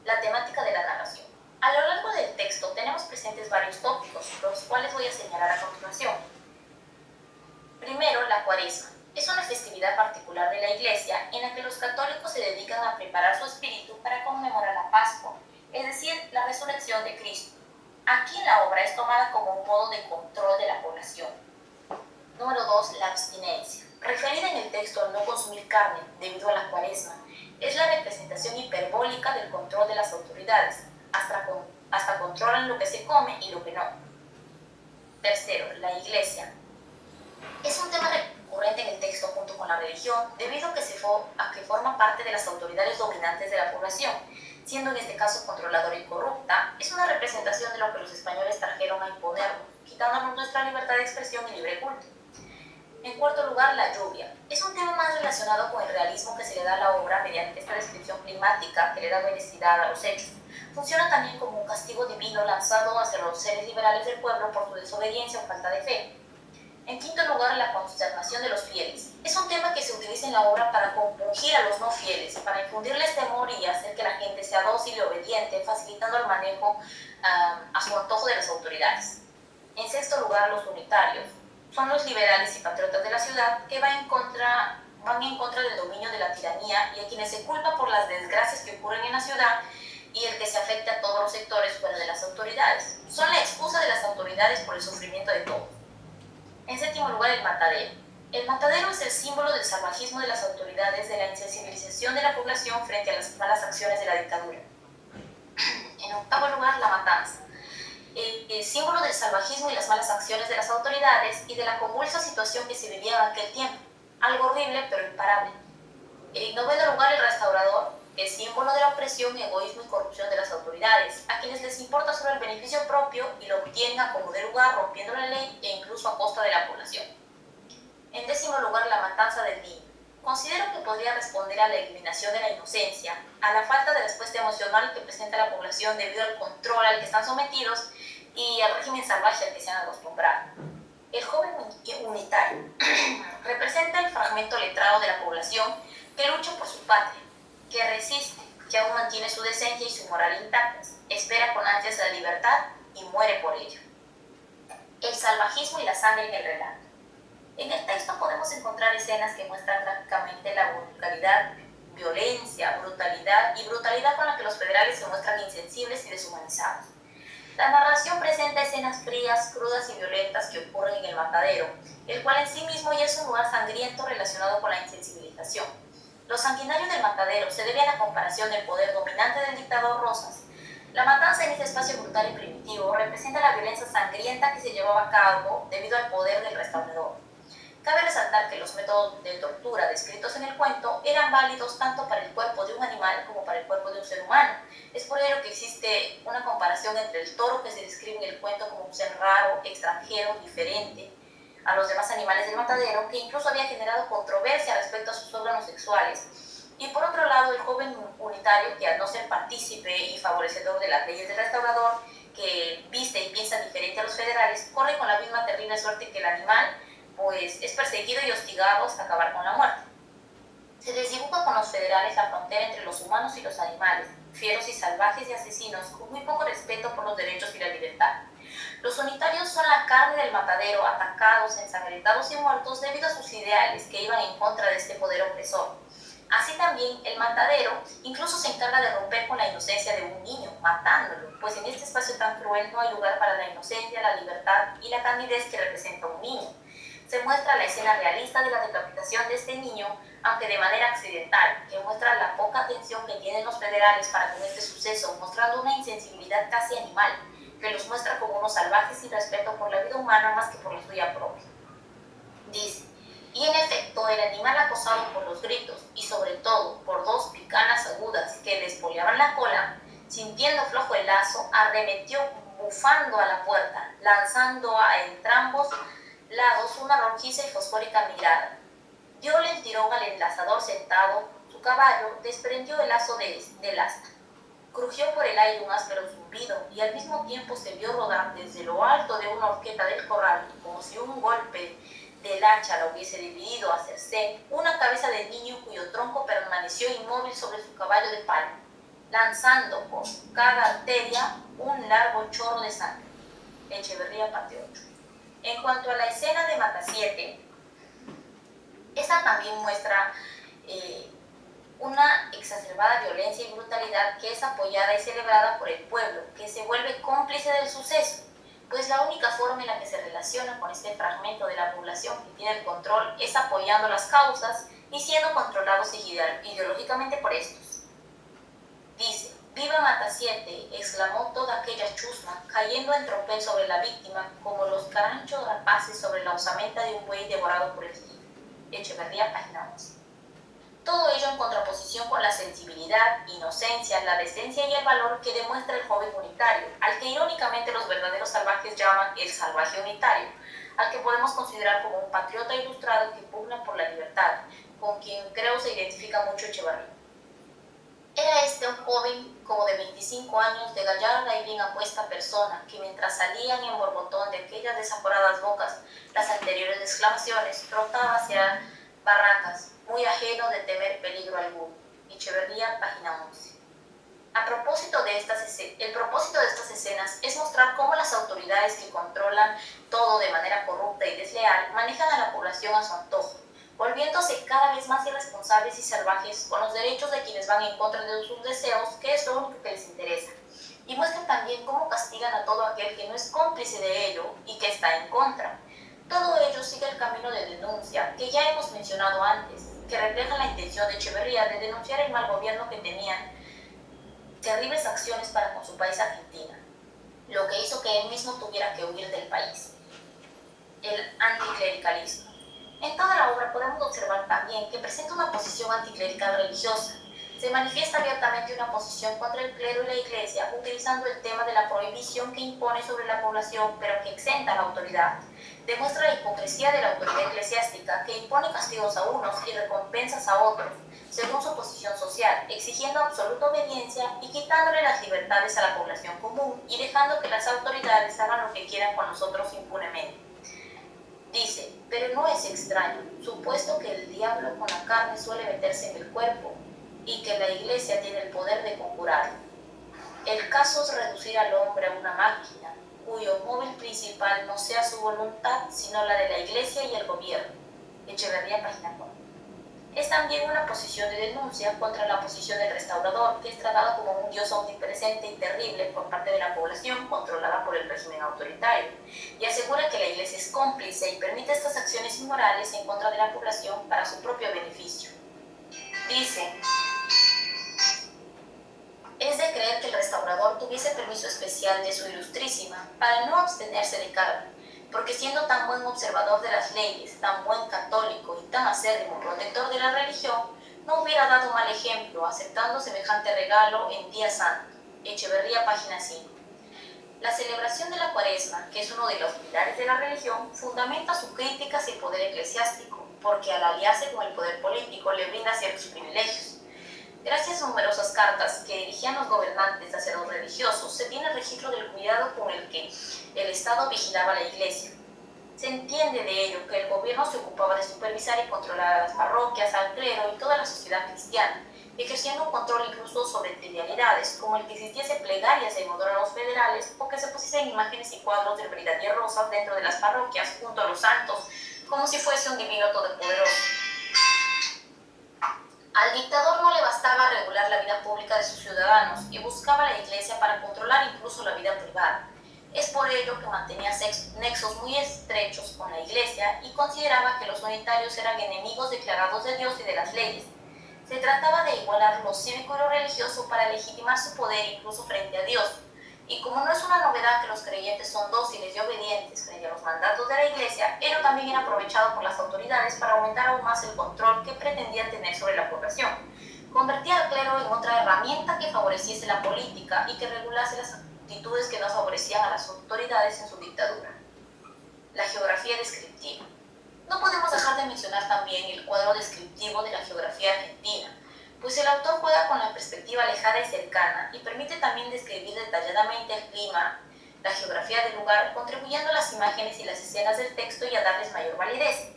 La temática de la narración. A lo largo del texto tenemos presentes varios tópicos, los cuales voy a señalar a continuación. Primero, la Cuaresma. Es una festividad particular de la Iglesia en la que los católicos se dedican a preparar su espíritu para conmemorar la Pascua, es decir, la resurrección de Cristo. Aquí en la obra es tomada como un modo de control de la población. Número 2, la abstinencia. Referida en el texto al no consumir carne debido a la Cuaresma, es la representación hiperbólica del control de las autoridades, hasta controlan lo que se come y lo que no. Tercero, la Iglesia. Es un tema recurrente en el texto junto con la religión, debido a que forma parte de las autoridades dominantes de la población, siendo en este caso controladora y corrupta. Es una representación de lo que los españoles trajeron a imponernos, quitándonos nuestra libertad de expresión y libre culto. En cuarto lugar, la lluvia. Es un tema más relacionado con el realismo que se le da a la obra mediante esta descripción climática que le da veracidad a los hechos. Funciona también como un castigo divino lanzado hacia los seres liberales del pueblo por su desobediencia o falta de fe. En quinto lugar, la consternación de los fieles. Es un tema que se utiliza en la obra para compungir a los no fieles, para infundirles temor y hacer que la gente sea dócil y obediente, facilitando el manejo a su antojo de las autoridades. En sexto lugar, los unitarios. Son los liberales y patriotas de la ciudad que van en contra del dominio de la tiranía y a quienes se culpa por las desgracias que ocurren en la ciudad y el que se afecte a todos los sectores fuera de las autoridades. Son la excusa de las autoridades por el sufrimiento de todos. En séptimo lugar, el matadero. El matadero es el símbolo del salvajismo de las autoridades, de la insensibilización de la población frente a las malas acciones de la dictadura. En octavo lugar, la matanza. El símbolo del salvajismo y las malas acciones de las autoridades y de la convulsa situación que se vivía en aquel tiempo. Algo horrible, pero imparable. En noveno lugar, el restaurador, el símbolo de la opresión, egoísmo y corrupción de las autoridades, a quienes les importa solo el beneficio propio y lo obtienen a como de lugar, rompiendo la ley e incluso a costa de la población. En décimo lugar, la matanza del niño. Considero que podría responder a la eliminación de la inocencia, a la falta de respuesta emocional que presenta la población debido al control al que están sometidos y al régimen salvaje al que se han acostumbrado. El joven unitario representa el fragmento letrado de la población que lucha por su patria, que resiste, que aún mantiene su decencia y su moral intactas, espera con ansias la libertad y muere por ello. El salvajismo y la sangre en el relato. En el texto podemos encontrar escenas que muestran gráficamente la vulgaridad, violencia, brutalidad con la que los federales se muestran insensibles y deshumanizados. La narración presenta escenas frías, crudas y violentas que ocurren en el matadero, el cual en sí mismo ya es un lugar sangriento relacionado con la insensibilización. Lo sanguinario del matadero se debe a la comparación del poder dominante del dictador Rosas. La matanza en este espacio brutal y primitivo representa la violencia sangrienta que se llevaba a cabo debido al poder del restaurador. Cabe resaltar que los métodos de tortura descritos en el cuento eran válidos tanto para el cuerpo de un animal como para el cuerpo de un ser humano. Es por ello que existe una comparación entre el toro que se describe en el cuento como un ser raro, extranjero, diferente a los demás animales del matadero, que incluso había generado controversia respecto a sus órganos sexuales. Y por otro lado, el joven unitario, que al no ser partícipe y favorecedor de las leyes del restaurador, que viste y piensa diferente a los federales, corre con la misma terrible suerte que el animal, pues es perseguido y hostigado hasta acabar con la muerte. Se desdibuja con los federales la frontera entre los humanos y los animales, fieros y salvajes y asesinos, con muy poco respeto por los derechos y la libertad. Los unitarios son la carne del matadero, atacados, ensangrentados y muertos debido a sus ideales que iban en contra de este poder opresor. Así también, el matadero incluso se encarga de romper con la inocencia de un niño, matándolo, pues en este espacio tan cruel no hay lugar para la inocencia, la libertad y la candidez que representa un niño. Se muestra la escena realista de la decapitación de este niño, aunque de manera accidental, que muestra la poca atención que tienen los federales para con este suceso, mostrando una insensibilidad casi animal, que los muestra como unos salvajes sin respeto por la vida humana más que por la suya propia. Dice: y en efecto, el animal acosado por los gritos y sobre todo por dos picanas agudas que le espoleaban la cola, sintiendo flojo el lazo, arremetió bufando a la puerta, lanzando a entrambos lados una rojiza y fosfórica mirada. Dióle el tirón al enlazador sentado, su caballo desprendió el lazo del asta. Crujió por el aire un áspero zumbido y al mismo tiempo se vio rodar desde lo alto de una horqueta del corral, como si un golpe del hacha la hubiese dividido a cercén, una cabeza de niño cuyo tronco permaneció inmóvil sobre su caballo de palo, lanzando por cada arteria un largo chorro de sangre. Echeverría, parte 8. En cuanto a la escena de Matasiete, esta también muestra una exacerbada violencia y brutalidad que es apoyada y celebrada por el pueblo, que se vuelve cómplice del suceso, pues la única forma en la que se relaciona con este fragmento de la población que tiene el control es apoyando las causas y siendo controlados ideológicamente por estos. Dice: «¡Viva Matasiete!», exclamó toda aquella chusma, cayendo en tropel sobre la víctima, como los caranchos rapaces sobre la osamenta de un buey devorado por el tigre. Echeverría, página 11. Todo ello en contraposición con la sensibilidad, inocencia, la decencia y el valor que demuestra el joven unitario, al que irónicamente los verdaderos salvajes llaman el salvaje unitario, al que podemos considerar como un patriota ilustrado que pugna por la libertad, con quien creo se identifica mucho Echeverría. Era este un joven como de 25 años, de gallarda y bien apuesta persona, que mientras salían en borbotón de aquellas desaforadas bocas las anteriores exclamaciones, trotaba hacia barracas, muy ajeno de temer peligro alguno. Echeverría, página 11. El propósito de estas escenas es mostrar cómo las autoridades que controlan todo de manera corrupta y desleal manejan a la población a su antojo, volviéndose cada vez más irresponsables y salvajes con los derechos de quienes van en contra de sus deseos, que es lo único que les interesa. Y muestran también cómo castigan a todo aquel que no es cómplice de ello y que está en contra. Todo ello sigue el camino de denuncia que ya hemos mencionado antes, que refleja la intención de Echeverría de denunciar el mal gobierno que tenían terribles acciones para con su país Argentina, lo que hizo que él mismo tuviera que huir del país. El anticlericalismo. En toda la obra podemos observar también que presenta una posición anticlerical religiosa. Se manifiesta abiertamente una posición contra el clero y la iglesia, utilizando el tema de la prohibición que impone sobre la población, pero que exenta a la autoridad. Demuestra la hipocresía de la autoridad eclesiástica, que impone castigos a unos y recompensas a otros, según su posición social, exigiendo absoluta obediencia y quitándole las libertades a la población común y dejando que las autoridades hagan lo que quieran con nosotros impunemente. Dice: «Pero no es extraño, supuesto que el diablo con la carne suele meterse en el cuerpo y que la iglesia tiene el poder de conjurarlo. El caso es reducir al hombre a una máquina, cuyo móvil principal no sea su voluntad, sino la de la iglesia y el gobierno». Echeverría, página 4. Es también una posición de denuncia contra la posición del restaurador, que es tratado como un dios omnipresente y terrible por parte de la población controlada por el régimen autoritario, y asegura que la iglesia es cómplice y permite estas acciones inmorales en contra de la población para su propio beneficio. Dice: «Es de creer que el restaurador tuviese permiso especial de su ilustrísima para no abstenerse de carne, porque siendo tan buen observador de las leyes, tan buen católico y tan acérrimo protector de la religión, no hubiera dado mal ejemplo aceptando semejante regalo en Día Santo. Echeverría, página 5. La celebración de la Cuaresma, que es uno de los pilares de la religión, fundamenta su crítica hacia el poder eclesiástico, porque al aliarse con el poder político le brinda ciertos privilegios. Gracias a numerosas cartas que dirigían los gobernantes hacia los religiosos, se tiene registro del cuidado con el que el Estado vigilaba la Iglesia. Se entiende de ello que el gobierno se ocupaba de supervisar y controlar a las parroquias, al clero y toda la sociedad cristiana, ejerciendo un control incluso sobre trivialidades, como el que existiese plegarias en honor a los federales o que se pusiesen imágenes y cuadros del Brigadier Rosas dentro de las parroquias, junto a los santos, como si fuese un divino todopoderoso. Al dictador no le bastaba regular la vida pública de sus ciudadanos y buscaba la Iglesia para controlar incluso la vida privada. Es por ello que mantenía nexos muy estrechos con la Iglesia y consideraba que los unitarios eran enemigos declarados de Dios y de las leyes. Se trataba de igualar lo cívico y lo religioso para legitimar su poder incluso frente a Dios. Y como no es una novedad que los creyentes son dóciles y obedientes frente a los mandatos de la Iglesia, ello también era aprovechado por las autoridades para aumentar aún más el control que pretendían tener sobre la población. Convertía al clero en otra herramienta que favoreciese la política y que regulase las actitudes que no favorecían a las autoridades en su dictadura. La geografía descriptiva. No podemos dejar de mencionar también el cuadro descriptivo de la geografía argentina, pues el autor juega con la perspectiva alejada y cercana y permite también describir detalladamente el clima, la geografía del lugar, contribuyendo a las imágenes y las escenas del texto y a darles mayor validez.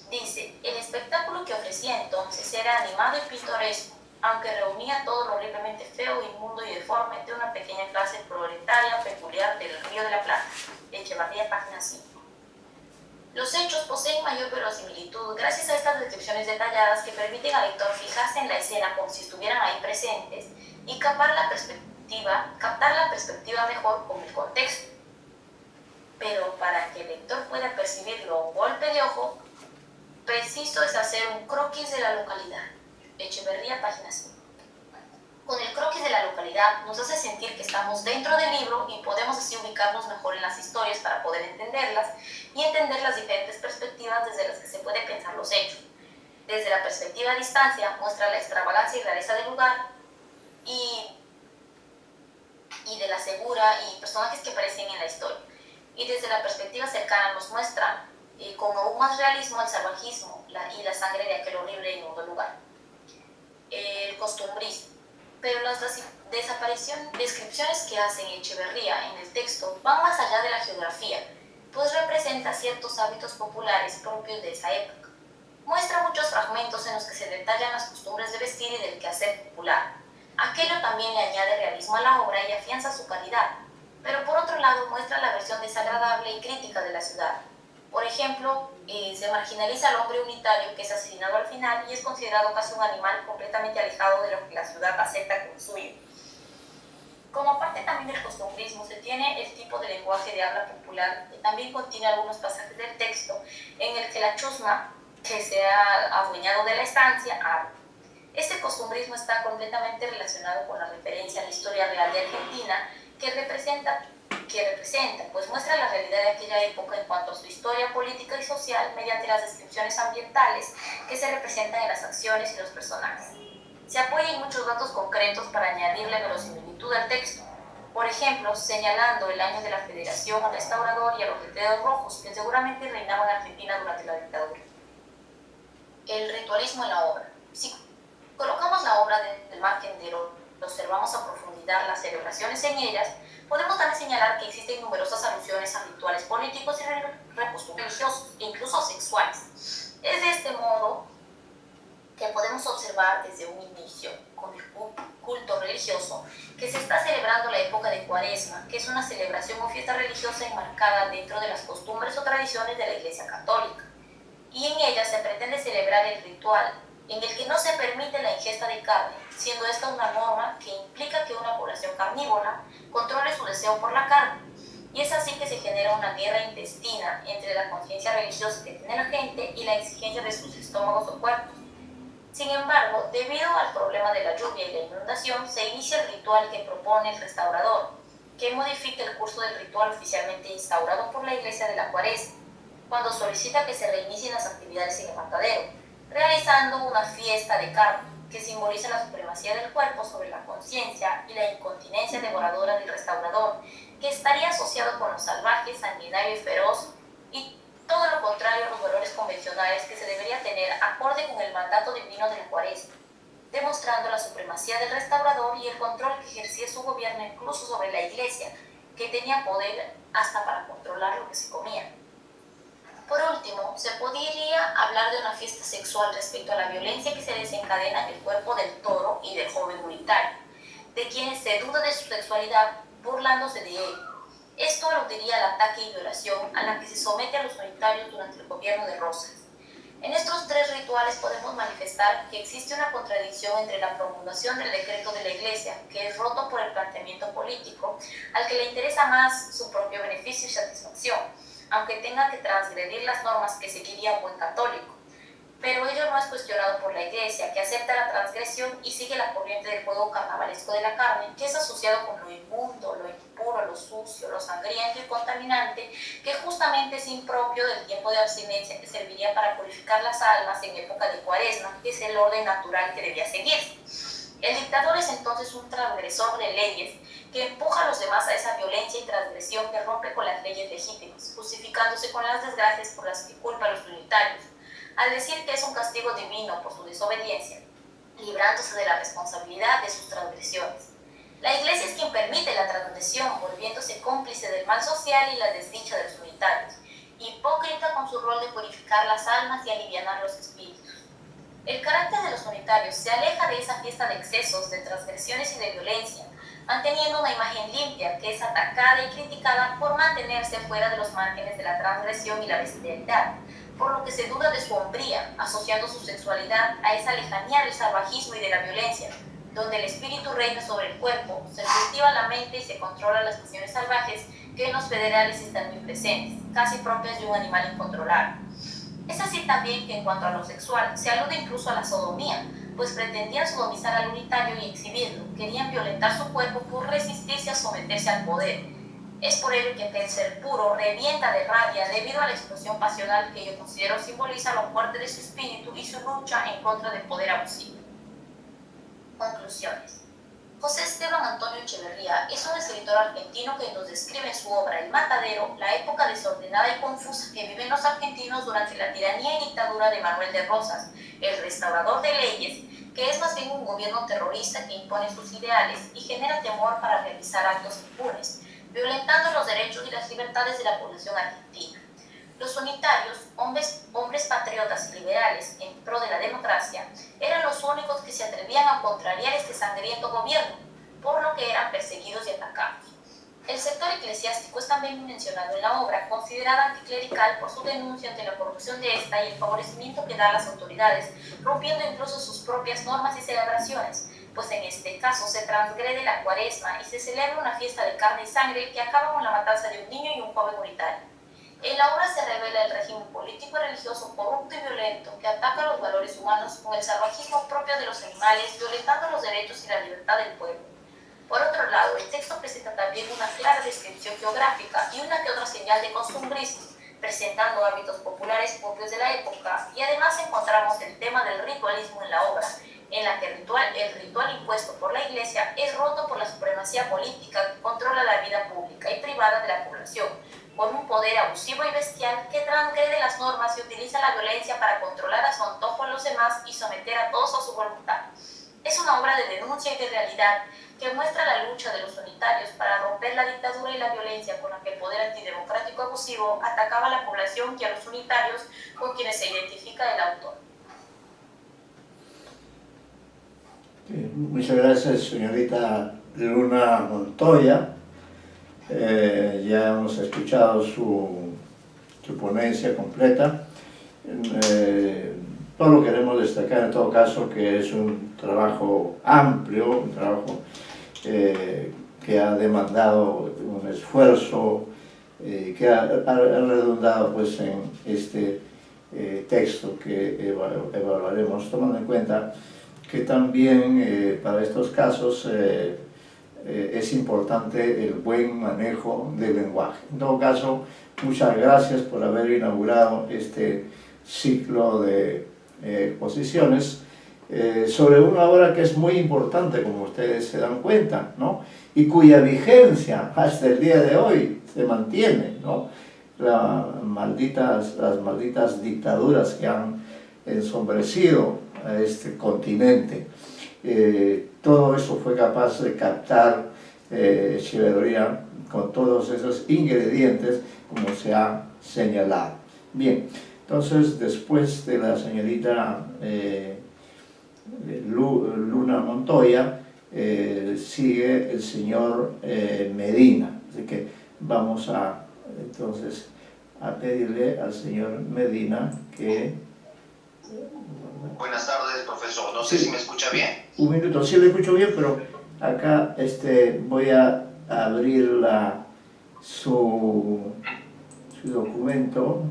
Dice, el espectáculo que ofrecía entonces era animado y pintoresco, aunque reunía todo lo horriblemente feo, inmundo y deforme de una pequeña clase proletaria peculiar del Río de la Plata. Echeverría, página 5. Los hechos poseen mayor verosimilitud gracias a estas descripciones detalladas que permiten al lector fijarse en la escena como si estuvieran ahí presentes y captar la perspectiva mejor con el contexto. Pero para que el lector pueda percibirlo a un golpe de ojo, preciso es hacer un croquis de la localidad. Echeverría, página 5. Con el croquis de la localidad nos hace sentir que estamos dentro del libro y podemos así ubicarnos mejor en las historias para poder entenderlas y entender las diferentes perspectivas desde las que se puede pensar los hechos. Desde la perspectiva a distancia muestra la extravagancia y rareza del lugar y de la segura y personajes que aparecen en la historia. Y desde la perspectiva cercana nos muestra con aún más realismo el salvajismo y la sangre de aquel horrible y inmundo lugar. El costumbrismo. Pero las descripciones que hacen Echeverría en el texto van más allá de la geografía, pues representa ciertos hábitos populares propios de esa época. Muestra muchos fragmentos en los que se detallan las costumbres de vestir y del quehacer popular. Aquello también le añade realismo a la obra y afianza su calidad, pero por otro lado muestra la versión desagradable y crítica de la ciudad. Por ejemplo, se marginaliza al hombre unitario que es asesinado al final y es considerado casi un animal completamente alejado de lo que la ciudad acepta como suyo. Como parte también del costumbrismo, se tiene el tipo de lenguaje de habla popular que también contiene algunos pasajes del texto en el que la chusma, que se ha adueñado de la estancia, habla. Este costumbrismo está completamente relacionado con la referencia a la historia real de Argentina que representa, pues muestra la realidad de aquella época en cuanto a su historia política y social mediante las descripciones ambientales que se representan en las acciones y los personajes. Se apoya en muchos datos concretos para añadirle verosimilitud al texto, por ejemplo, señalando el año de la Federación al restaurador y a los letreros rojos que seguramente reinaban en Argentina durante la dictadura. El ritualismo en la obra. Si colocamos la obra del margen de observamos a profundidad las celebraciones en ellas, podemos también señalar que existen numerosas alusiones a rituales políticos y religiosos, e incluso sexuales. Es de este modo que podemos observar desde un inicio, con el culto religioso, que se está celebrando la época de Cuaresma, que es una celebración o fiesta religiosa enmarcada dentro de las costumbres o tradiciones de la Iglesia Católica. Y en ella se pretende celebrar el ritual en el que no se permite la ingesta de carne, siendo esta una norma que implica que una población carnívora controle su deseo por la carne. Y es así que se genera una guerra intestina entre la conciencia religiosa que tiene la gente y la exigencia de sus estómagos o cuerpos. Sin embargo, debido al problema de la lluvia y la inundación, se inicia el ritual que propone el restaurador, que modifique el curso del ritual oficialmente instaurado por la Iglesia de la Cuaresma, cuando solicita que se reinicien las actividades en el matadero, realizando una fiesta de carne que simboliza la supremacía del cuerpo sobre la conciencia y la incontinencia devoradora del restaurador, que estaría asociado con lo salvaje, sanguinario y feroz, y todo lo contrario a los valores convencionales que se debería tener acorde con el mandato divino de la Cuaresma, demostrando la supremacía del restaurador y el control que ejercía su gobierno incluso sobre la Iglesia, que tenía poder hasta para controlar lo que se comía. Por último, se podría hablar de una fiesta sexual respecto a la violencia que se desencadena en el cuerpo del toro y del joven unitario, de quienes se duda de su sexualidad burlándose de él. Esto aludiría al ataque y violación a la que se somete a los unitarios durante el gobierno de Rosas. En estos tres rituales podemos manifestar que existe una contradicción entre la promulgación del decreto de la Iglesia, que es roto por el planteamiento político, al que le interesa más su propio beneficio y satisfacción, aunque tenga que transgredir las normas que seguiría un buen católico. Pero ello no es cuestionado por la Iglesia, que acepta la transgresión y sigue la corriente del juego carnavalesco de la carne, que es asociado con lo inmundo, lo impuro, lo sucio, lo sangriento y contaminante, que justamente es impropio del tiempo de abstinencia que serviría para purificar las almas en época de Cuaresma, que es el orden natural que debía seguirse. El dictador es entonces un transgresor de leyes que empuja a los demás a esa violencia y transgresión que rompe con las leyes legítimas, justificándose con las desgracias por las que culpa a los unitarios, al decir que es un castigo divino por su desobediencia, librándose de la responsabilidad de sus transgresiones. La Iglesia es quien permite la transgresión, volviéndose cómplice del mal social y la desdicha de los unitarios, hipócrita con su rol de purificar las almas y alivianar los espíritus. El carácter de los unitarios se aleja de esa fiesta de excesos, de transgresiones y de violencia, manteniendo una imagen limpia que es atacada y criticada por mantenerse fuera de los márgenes de la transgresión y la bestialidad, por lo que se duda de su hombría, asociando su sexualidad a esa lejanía del salvajismo y de la violencia, donde el espíritu reina sobre el cuerpo, se cultiva la mente y se controlan las pasiones salvajes que en los federales están muy presentes, casi propias de un animal incontrolable. Es así también que en cuanto a lo sexual, se alude incluso a la sodomía, pues pretendían sodomizar al unitario y exhibirlo, querían violentar su cuerpo por resistirse a someterse al poder. Es por ello que aquel ser puro revienta de rabia debido a la explosión pasional que yo considero simboliza lo fuerte de su espíritu y su lucha en contra del poder abusivo. Conclusiones. José Esteban Antonio Echeverría es un escritor argentino que nos describe en su obra El Matadero la época desordenada y confusa que viven los argentinos durante la tiranía y dictadura de Manuel de Rosas, el restaurador de leyes, que es más bien un gobierno terrorista que impone sus ideales y genera temor para realizar actos impunes, violentando los derechos y las libertades de la población argentina. Los unitarios, hombres patriotas y liberales en pro de la democracia, eran los únicos que se atrevían a contrariar este sangriento gobierno, por lo que eran perseguidos y atacados. El sector eclesiástico es también mencionado en la obra, considerada anticlerical por su denuncia ante la corrupción de esta y el favorecimiento que da a las autoridades, rompiendo incluso sus propias normas y celebraciones, pues en este caso se transgrede la Cuaresma y se celebra una fiesta de carne y sangre que acaba con la matanza de un niño y un joven unitario. En la obra se revela el régimen político y religioso corrupto y violento que ataca los valores humanos con el salvajismo propio de los animales, violentando los derechos y la libertad del pueblo. Por otro lado, el texto presenta también una clara descripción geográfica y una que otra señal de costumbrismo, presentando hábitos populares propios de la época, y además encontramos el tema del ritualismo en la obra, en la que el ritual impuesto por la Iglesia es roto por la supremacía política que controla la vida pública y privada de la población, con un poder abusivo y bestial que transgrede las normas y utiliza la violencia para controlar a su antojo a los demás y someter a todos a su voluntad. Es una obra de denuncia y de realidad que muestra la lucha de los unitarios para romper la dictadura y la violencia con la que el poder antidemocrático abusivo atacaba a la población y a los unitarios con quienes se identifica el autor. Muchas gracias, señorita Luna Montoya. Ya hemos escuchado su ponencia completa. Solo queremos destacar en todo caso que es un trabajo amplio, un trabajo que ha demandado un esfuerzo, que ha redundado pues, en este texto que evaluaremos, tomando en cuenta que también para estos casos es importante el buen manejo del lenguaje. En todo caso, muchas gracias por haber inaugurado este ciclo de exposiciones sobre una obra que es muy importante, como ustedes se dan cuenta, ¿no? Y cuya vigencia hasta el día de hoy se mantiene, ¿no? Las malditas dictaduras que han ensombrecido a este continente. Todo eso fue capaz de captar Echeverría con todos esos ingredientes, como se ha señalado. Bien, entonces después de la señorita Luna Montoya, sigue el señor Medina. Así que vamos a entonces a pedirle al señor Medina que... Buenas tardes, profesor. No sé si me escucha bien. Un minuto, sí le escucho bien, pero acá voy a abrir su documento.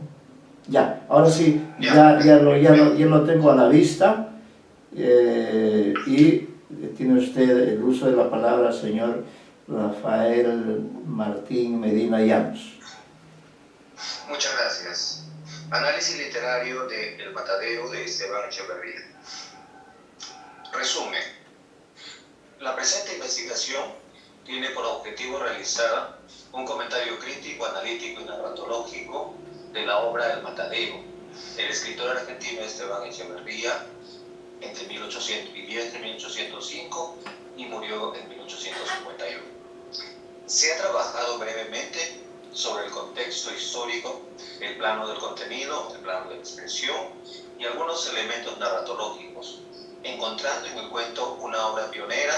Ya, ahora sí, ya lo tengo a la vista. Y tiene usted el uso de la palabra, señor Rafael Martín Medina Llanos. Muchas gracias. Análisis literario de El Matadero de Esteban Echeverría. Resumen. La presente investigación tiene por objetivo realizar un comentario crítico, analítico y narratológico de la obra El Matadero del escritor argentino Esteban Echeverría, vivió entre 1805 y murió en 1851. Se ha trabajado brevemente sobre el contexto histórico, el plano del contenido, el plano de la expresión y algunos elementos narratológicos, encontrando en el cuento una obra pionera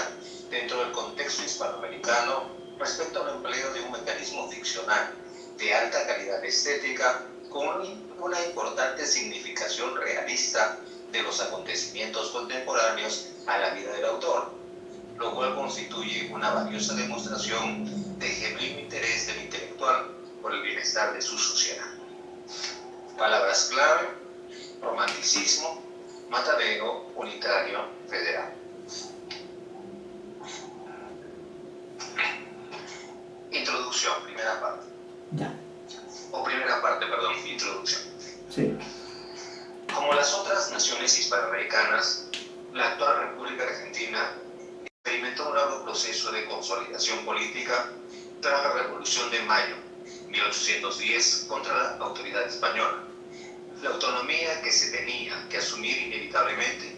dentro del contexto hispanoamericano respecto al empleo de un mecanismo ficcional de alta calidad estética con una importante significación realista de los acontecimientos contemporáneos a la vida del autor, lo cual constituye una valiosa demostración de genuino interés del intelectual por el bienestar de su sociedad. Palabras clave: romanticismo, matadero, unitario, federal. Introducción, primera parte. Ya. Introducción. Sí. Como las otras naciones hispanoamericanas, la actual República Argentina experimentó un largo proceso de consolidación política tras la Revolución de Mayo, 1810, contra la autoridad española. La autonomía que se tenía que asumir inevitablemente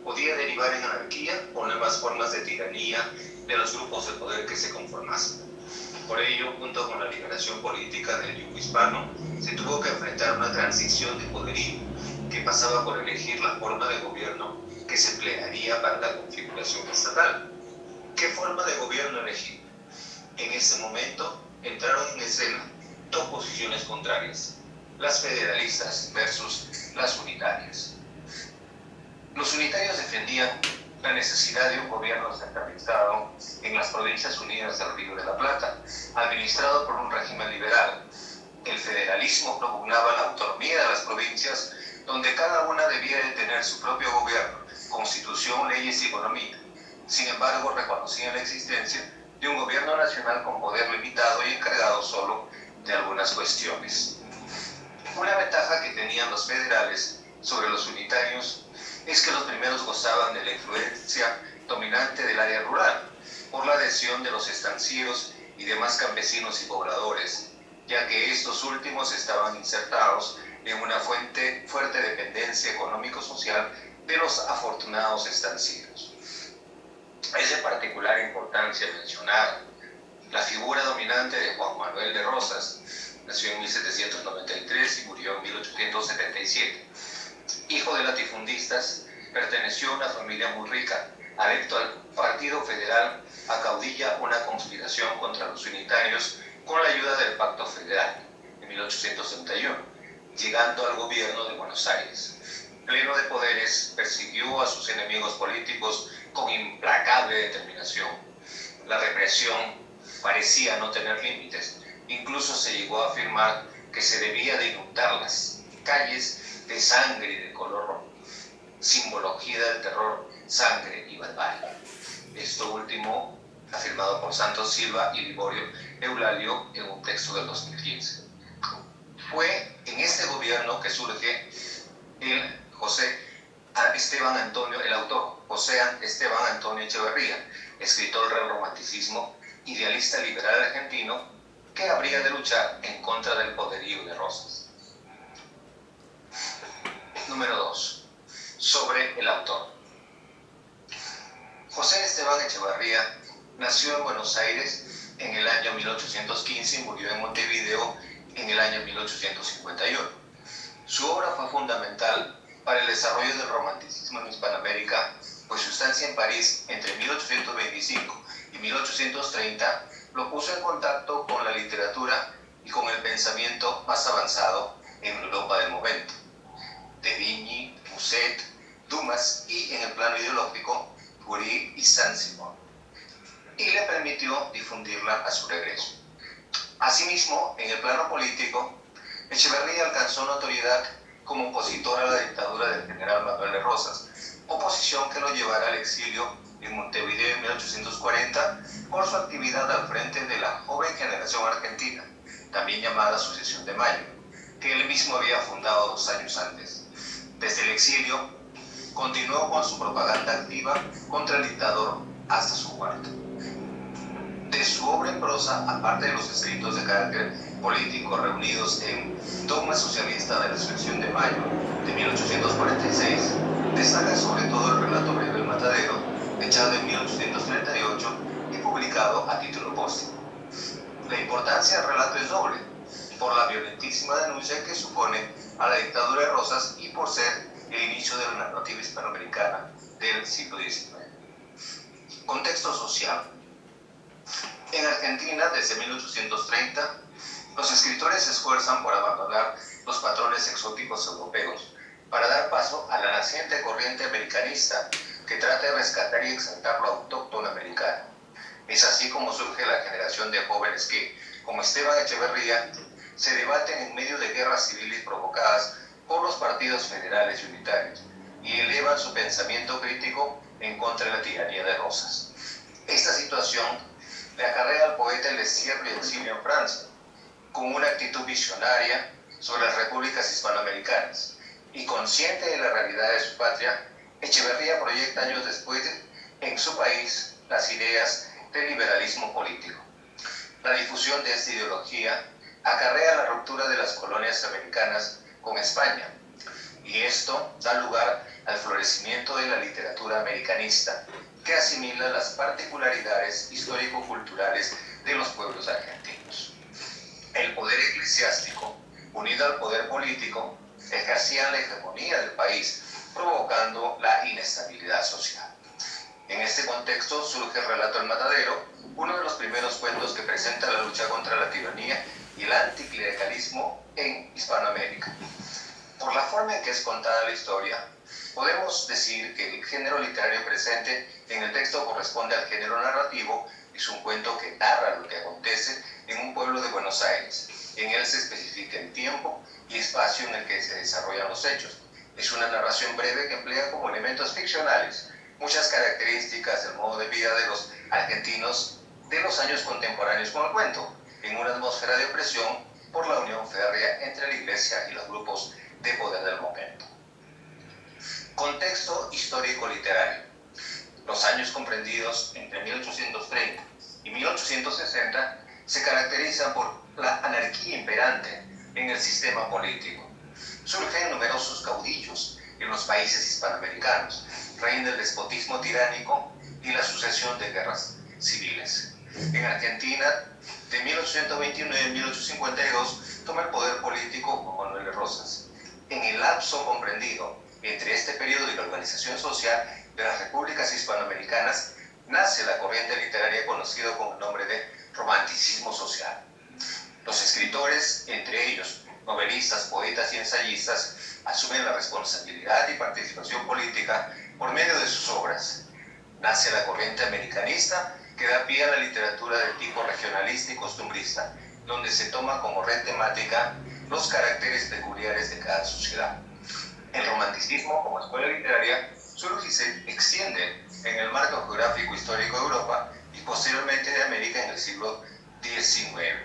podía derivar en anarquía o nuevas formas de tiranía de los grupos de poder que se conformasen. Por ello, junto con la liberación política del yugo hispano, se tuvo que enfrentar una transición de poderío que pasaba por elegir la forma de gobierno que se emplearía para la configuración estatal. ¿Qué forma de gobierno elegir? En ese momento entraron en escena dos posiciones contrarias: las federalistas versus las unitarias. Los unitarios defendían la necesidad de un gobierno centralizado en las Provincias Unidas del Río de la Plata, administrado por un régimen liberal. El federalismo propugnaba la autonomía de las provincias, donde cada una debía de tener su propio gobierno, constitución, leyes y economía. Sin embargo, reconocían la existencia de un gobierno nacional con poder limitado y encargado solo de algunas cuestiones. Una ventaja que tenían los federales sobre los unitarios es que los primeros gozaban de la influencia dominante del área rural, por la adhesión de los estancieros y demás campesinos y pobladores, ya que estos últimos estaban insertados en una fuerte dependencia económico-social de los afortunados estancieros. Es de particular importancia mencionar la figura dominante de Juan Manuel de Rosas. Nació en 1793 y murió en 1877. Hijo de latifundistas, perteneció a una familia muy rica. Adepto al Partido Federal, acaudilla una conspiración contra los unitarios con la ayuda del Pacto Federal en 1831, llegando al gobierno de Buenos Aires. Pleno de poderes, persiguió a sus enemigos políticos con implacable determinación. La represión parecía no tener límites. Incluso se llegó a afirmar que se debía de inundar las calles de sangre y de color rojo, simbología del terror, sangre y barbarie. Esto último afirmado por Santos Silva y Liborio Eulalio en un texto del 2015. Fue en este gobierno que surge el autor José Esteban Antonio Echeverría, escritor del romanticismo, idealista liberal argentino, que habría de luchar en contra del poderío de Rosas. Número 2. Sobre el autor. José Esteban Echeverría nació en Buenos Aires en el año 1815 y murió en Montevideo en el año 1851. Su obra fue fundamental para el desarrollo del romanticismo en Hispanoamérica, pues su estancia en París entre 1825 y 1830 lo puso en contacto con la literatura y con el pensamiento más avanzado en Europa del momento, de Vigny, Musset, Dumas y, en el plano ideológico, Curie y Saint-Simon, y le permitió difundirla a su regreso. Asimismo, en el plano político, Echeverría alcanzó notoriedad como opositor a la dictadura del general Manuel de Rosas, oposición que lo llevará al exilio en Montevideo en 1840 por su actividad al frente de la joven generación argentina, también llamada Sucesión de Mayo, que él mismo había fundado 2 años antes. Desde el exilio, continuó con su propaganda activa contra el dictador hasta su muerte. De su obra en prosa, aparte de los escritos de carácter político reunidos en Dogma Socialista de la Sucesión de Mayo de 1846, destaca sobre todo el relato breve El Matadero, echado en 1838 y publicado a título póstumo. La importancia del relato es doble, por la violentísima denuncia que supone a la dictadura de Rosas y por ser el inicio de la narrativa hispanoamericana del siglo XIX. Contexto social. En Argentina, desde 1830, los escritores se esfuerzan por abandonar los patrones exóticos europeos para dar paso a la naciente corriente americanista que trata de rescatar y exaltar lo autóctono americano. Es así como surge la generación de jóvenes que, como Esteban Echeverría, se debaten en medio de guerras civiles provocadas por los partidos federales y unitarios y elevan su pensamiento crítico en contra de la tiranía de Rosas. Esta situación le acarrea al poeta el destierro y exilio en Francia, con una actitud visionaria sobre las repúblicas hispanoamericanas, y consciente de la realidad de su patria, Echeverría proyecta años después en su país las ideas del liberalismo político. La difusión de esta ideología acarrea la ruptura de las colonias americanas con España, y esto da lugar al florecimiento de la literatura americanista, que asimila las particularidades histórico-culturales de los pueblos argentinos. El poder eclesiástico, unido al poder político, ejercían la hegemonía del país, provocando la inestabilidad social. En este contexto surge el relato El Matadero, uno de los primeros cuentos que presenta la lucha contra la tiranía y el anticlericalismo en Hispanoamérica. Por la forma en que es contada la historia, podemos decir que el género literario presente en el texto corresponde al género narrativo. Es un cuento que narra lo que acontece en un pueblo de Buenos Aires. En él se especifica el tiempo y espacio en el que se desarrollan los hechos. Es una narración breve que emplea como elementos ficcionales muchas características del modo de vida de los argentinos de los años contemporáneos con el cuento, en una atmósfera de opresión por la unión férrea entre la Iglesia y los grupos de poder del momento. Contexto histórico-literario. Los años comprendidos entre 1830 y 1860 se caracterizan por la anarquía imperante en el sistema político. Surgen numerosos caudillos en los países hispanoamericanos, reina el despotismo tiránico y la sucesión de guerras civiles. En Argentina, de 1829 a 1852, toma el poder político Juan Manuel de Rosas. En el lapso comprendido entre este periodo y la organización social de las repúblicas hispanoamericanas, nace la corriente literaria conocida con el nombre de romanticismo social. Los escritores, entre ellos novelistas, poetas y ensayistas, asumen la responsabilidad y participación política por medio de sus obras. Nace la corriente americanista que da pie a la literatura de tipo regionalista y costumbrista, donde se toma como red temática los caracteres peculiares de cada sociedad. El romanticismo, como escuela literaria, surge y se extiende en el marco geográfico histórico de Europa y posteriormente de América en el siglo XIX.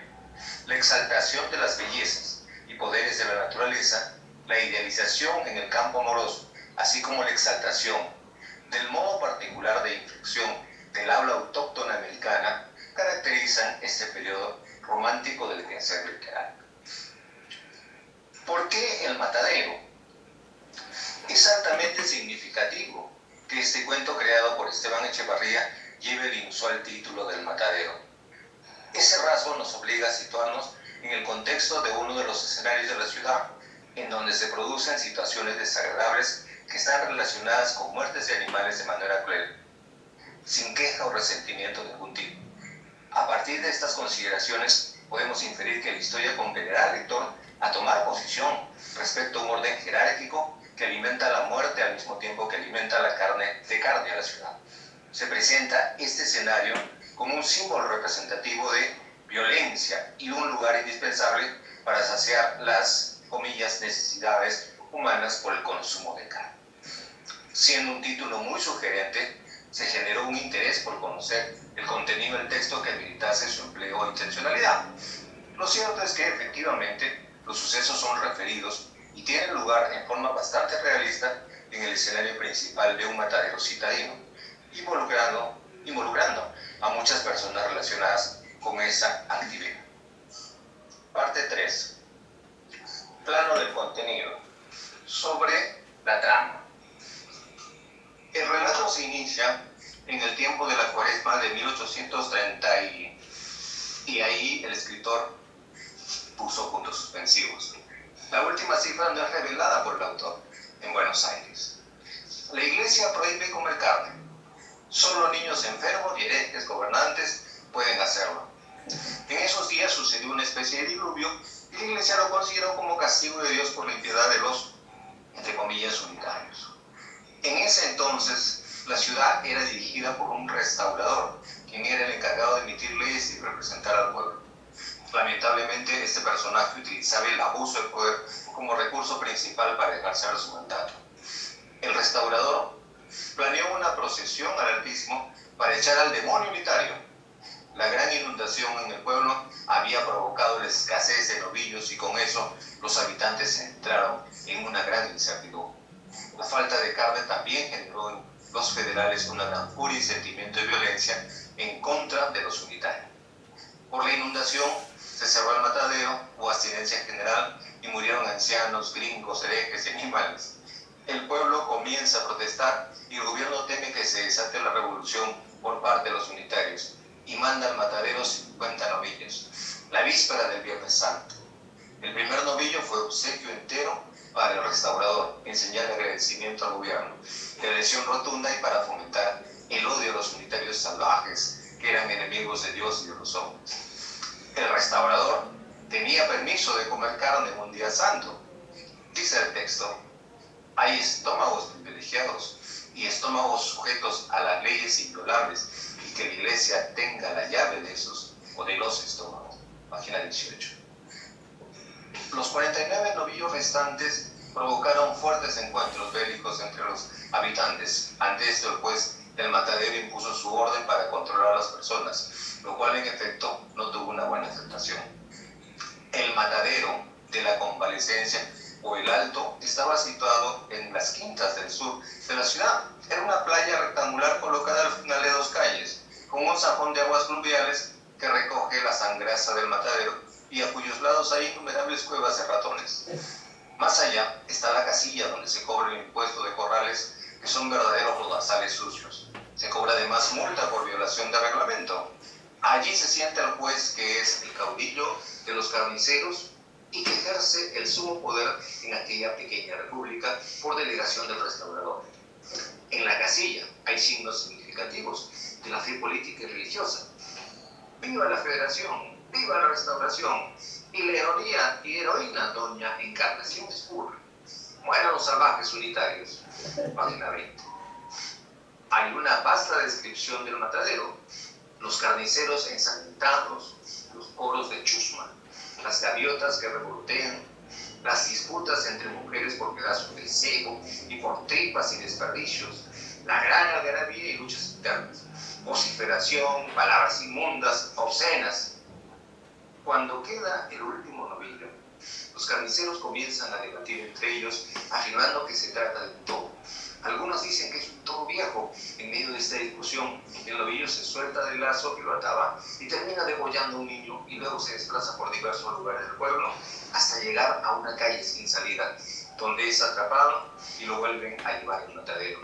La exaltación de las bellezas y poderes de la naturaleza, la idealización en el campo amoroso, así como la exaltación del modo particular de inflexión del habla autóctona americana, caracterizan este periodo romántico del quehacer literario. ¿Por qué el matadero? Es altamente significativo que este cuento creado por Esteban Echevarría lleve el inusual título del matadero. Ese rasgo nos obliga a situarnos en el contexto de uno de los escenarios de la ciudad, en donde se producen situaciones desagradables que están relacionadas con muertes de animales de manera cruel, sin queja o resentimiento de ningún tipo. A partir de estas consideraciones, podemos inferir que la historia convencerá al lector a tomar posición respecto a un orden jerárquico que alimenta la muerte al mismo tiempo que alimenta la carne a la ciudad. Se presenta este escenario como un símbolo representativo de violencia y un lugar indispensable para saciar las, comillas, necesidades humanas por el consumo de carne. Siendo un título muy sugerente, se generó un interés por conocer el contenido del texto que habilitase su empleo o intencionalidad. Lo cierto es que efectivamente los sucesos son referidos y tienen lugar en forma bastante realista en el escenario principal de un matadero citadino, involucrando a muchas personas relacionadas con esa actividad. Parte 3. Plano del contenido. Sobre la trama. El relato se inicia en el tiempo de la Cuaresma de 1830 y ahí el escritor puso puntos suspensivos. La última cifra no es revelada por el autor en Buenos Aires. La iglesia prohíbe comer carne. Solo niños enfermos y herejes gobernantes pueden hacerlo. En esos días sucedió una especie de diluvio y la iglesia lo consideró como castigo de Dios por la impiedad de los, entre comillas, unitarios. En ese entonces, la ciudad era dirigida por un restaurador, quien era el encargado de emitir leyes y representar al pueblo. Lamentablemente, este personaje utilizaba el abuso del poder como recurso principal para ejercer su mandato. El restaurador planeó una procesión al Altísimo para echar al demonio unitario. La gran inundación en el pueblo había provocado la escasez de novillos y con eso los habitantes entraron en una gran incertidumbre. La falta de carne también generó en los federales una gran furia y sentimiento de violencia en contra de los unitarios. Por la inundación se cerró el matadero, hubo abstinencia general y murieron ancianos, gringos, herejes y animales. El pueblo comienza a protestar y el gobierno teme que se desate la revolución por parte de los unitarios y manda al matadero 50 novillos, la víspera del Viernes Santo. El primer novillo fue obsequio entero para el restaurador, en señal de agradecimiento al gobierno, de adhesión rotunda y para fomentar el odio a los unitarios salvajes que eran enemigos de Dios y de los hombres. El restaurador tenía permiso de comer carne en un día santo. Dice el texto: hay estómagos privilegiados y estómagos sujetos a las leyes inviolables y que la iglesia tenga la llave de esos o de los estómagos. Página 18. Los 49 novillos restantes provocaron fuertes encuentros bélicos entre los habitantes. Ante esto, el juez del matadero impuso su orden para controlar a las personas, lo cual en efecto no tuvo una buena aceptación. El matadero de la Convalecencia o el Alto estaba situado en las quintas del sur de la ciudad. Era una playa rectangular colocada al final de dos calles, con un zafón de aguas fluviales que recoge la sangrasa del matadero y a cuyos lados hay innumerables cuevas de ratones. Más allá está la casilla donde se cobra el impuesto de corrales, que son verdaderos lodazales sucios. Se cobra además multa por violación de reglamento. Allí se sienta el juez, que es el caudillo de los carniceros y que ejerce el sumo poder en aquella pequeña república por delegación del restaurador. En la casilla hay signos significativos de la fe política y religiosa. ¡Viva la Federación! ¡Viva la Restauración! Y la ironía y heroína doña Encarnación Espurra. ¡Mueran los salvajes unitarios! Página 20. Hay una vasta descripción del matadero. Los carniceros ensangrentados, los coros de chusma, las gaviotas que revolotean, las disputas entre mujeres por pedazos de cebo y por tripas y desperdicios, la gran algarabía y luchas internas. vociferación, palabras inmundas, obscenas. Cuando queda el último novillo, los carniceros comienzan a debatir entre ellos, afirmando que se trata de un toro. Algunos dicen que es un toro viejo. En medio de esta discusión, el novillo se suelta del lazo que lo ataba y termina degollando a un niño, y luego se desplaza por diversos lugares del pueblo hasta llegar a una calle sin salida, donde es atrapado y lo vuelven a llevar al matadero.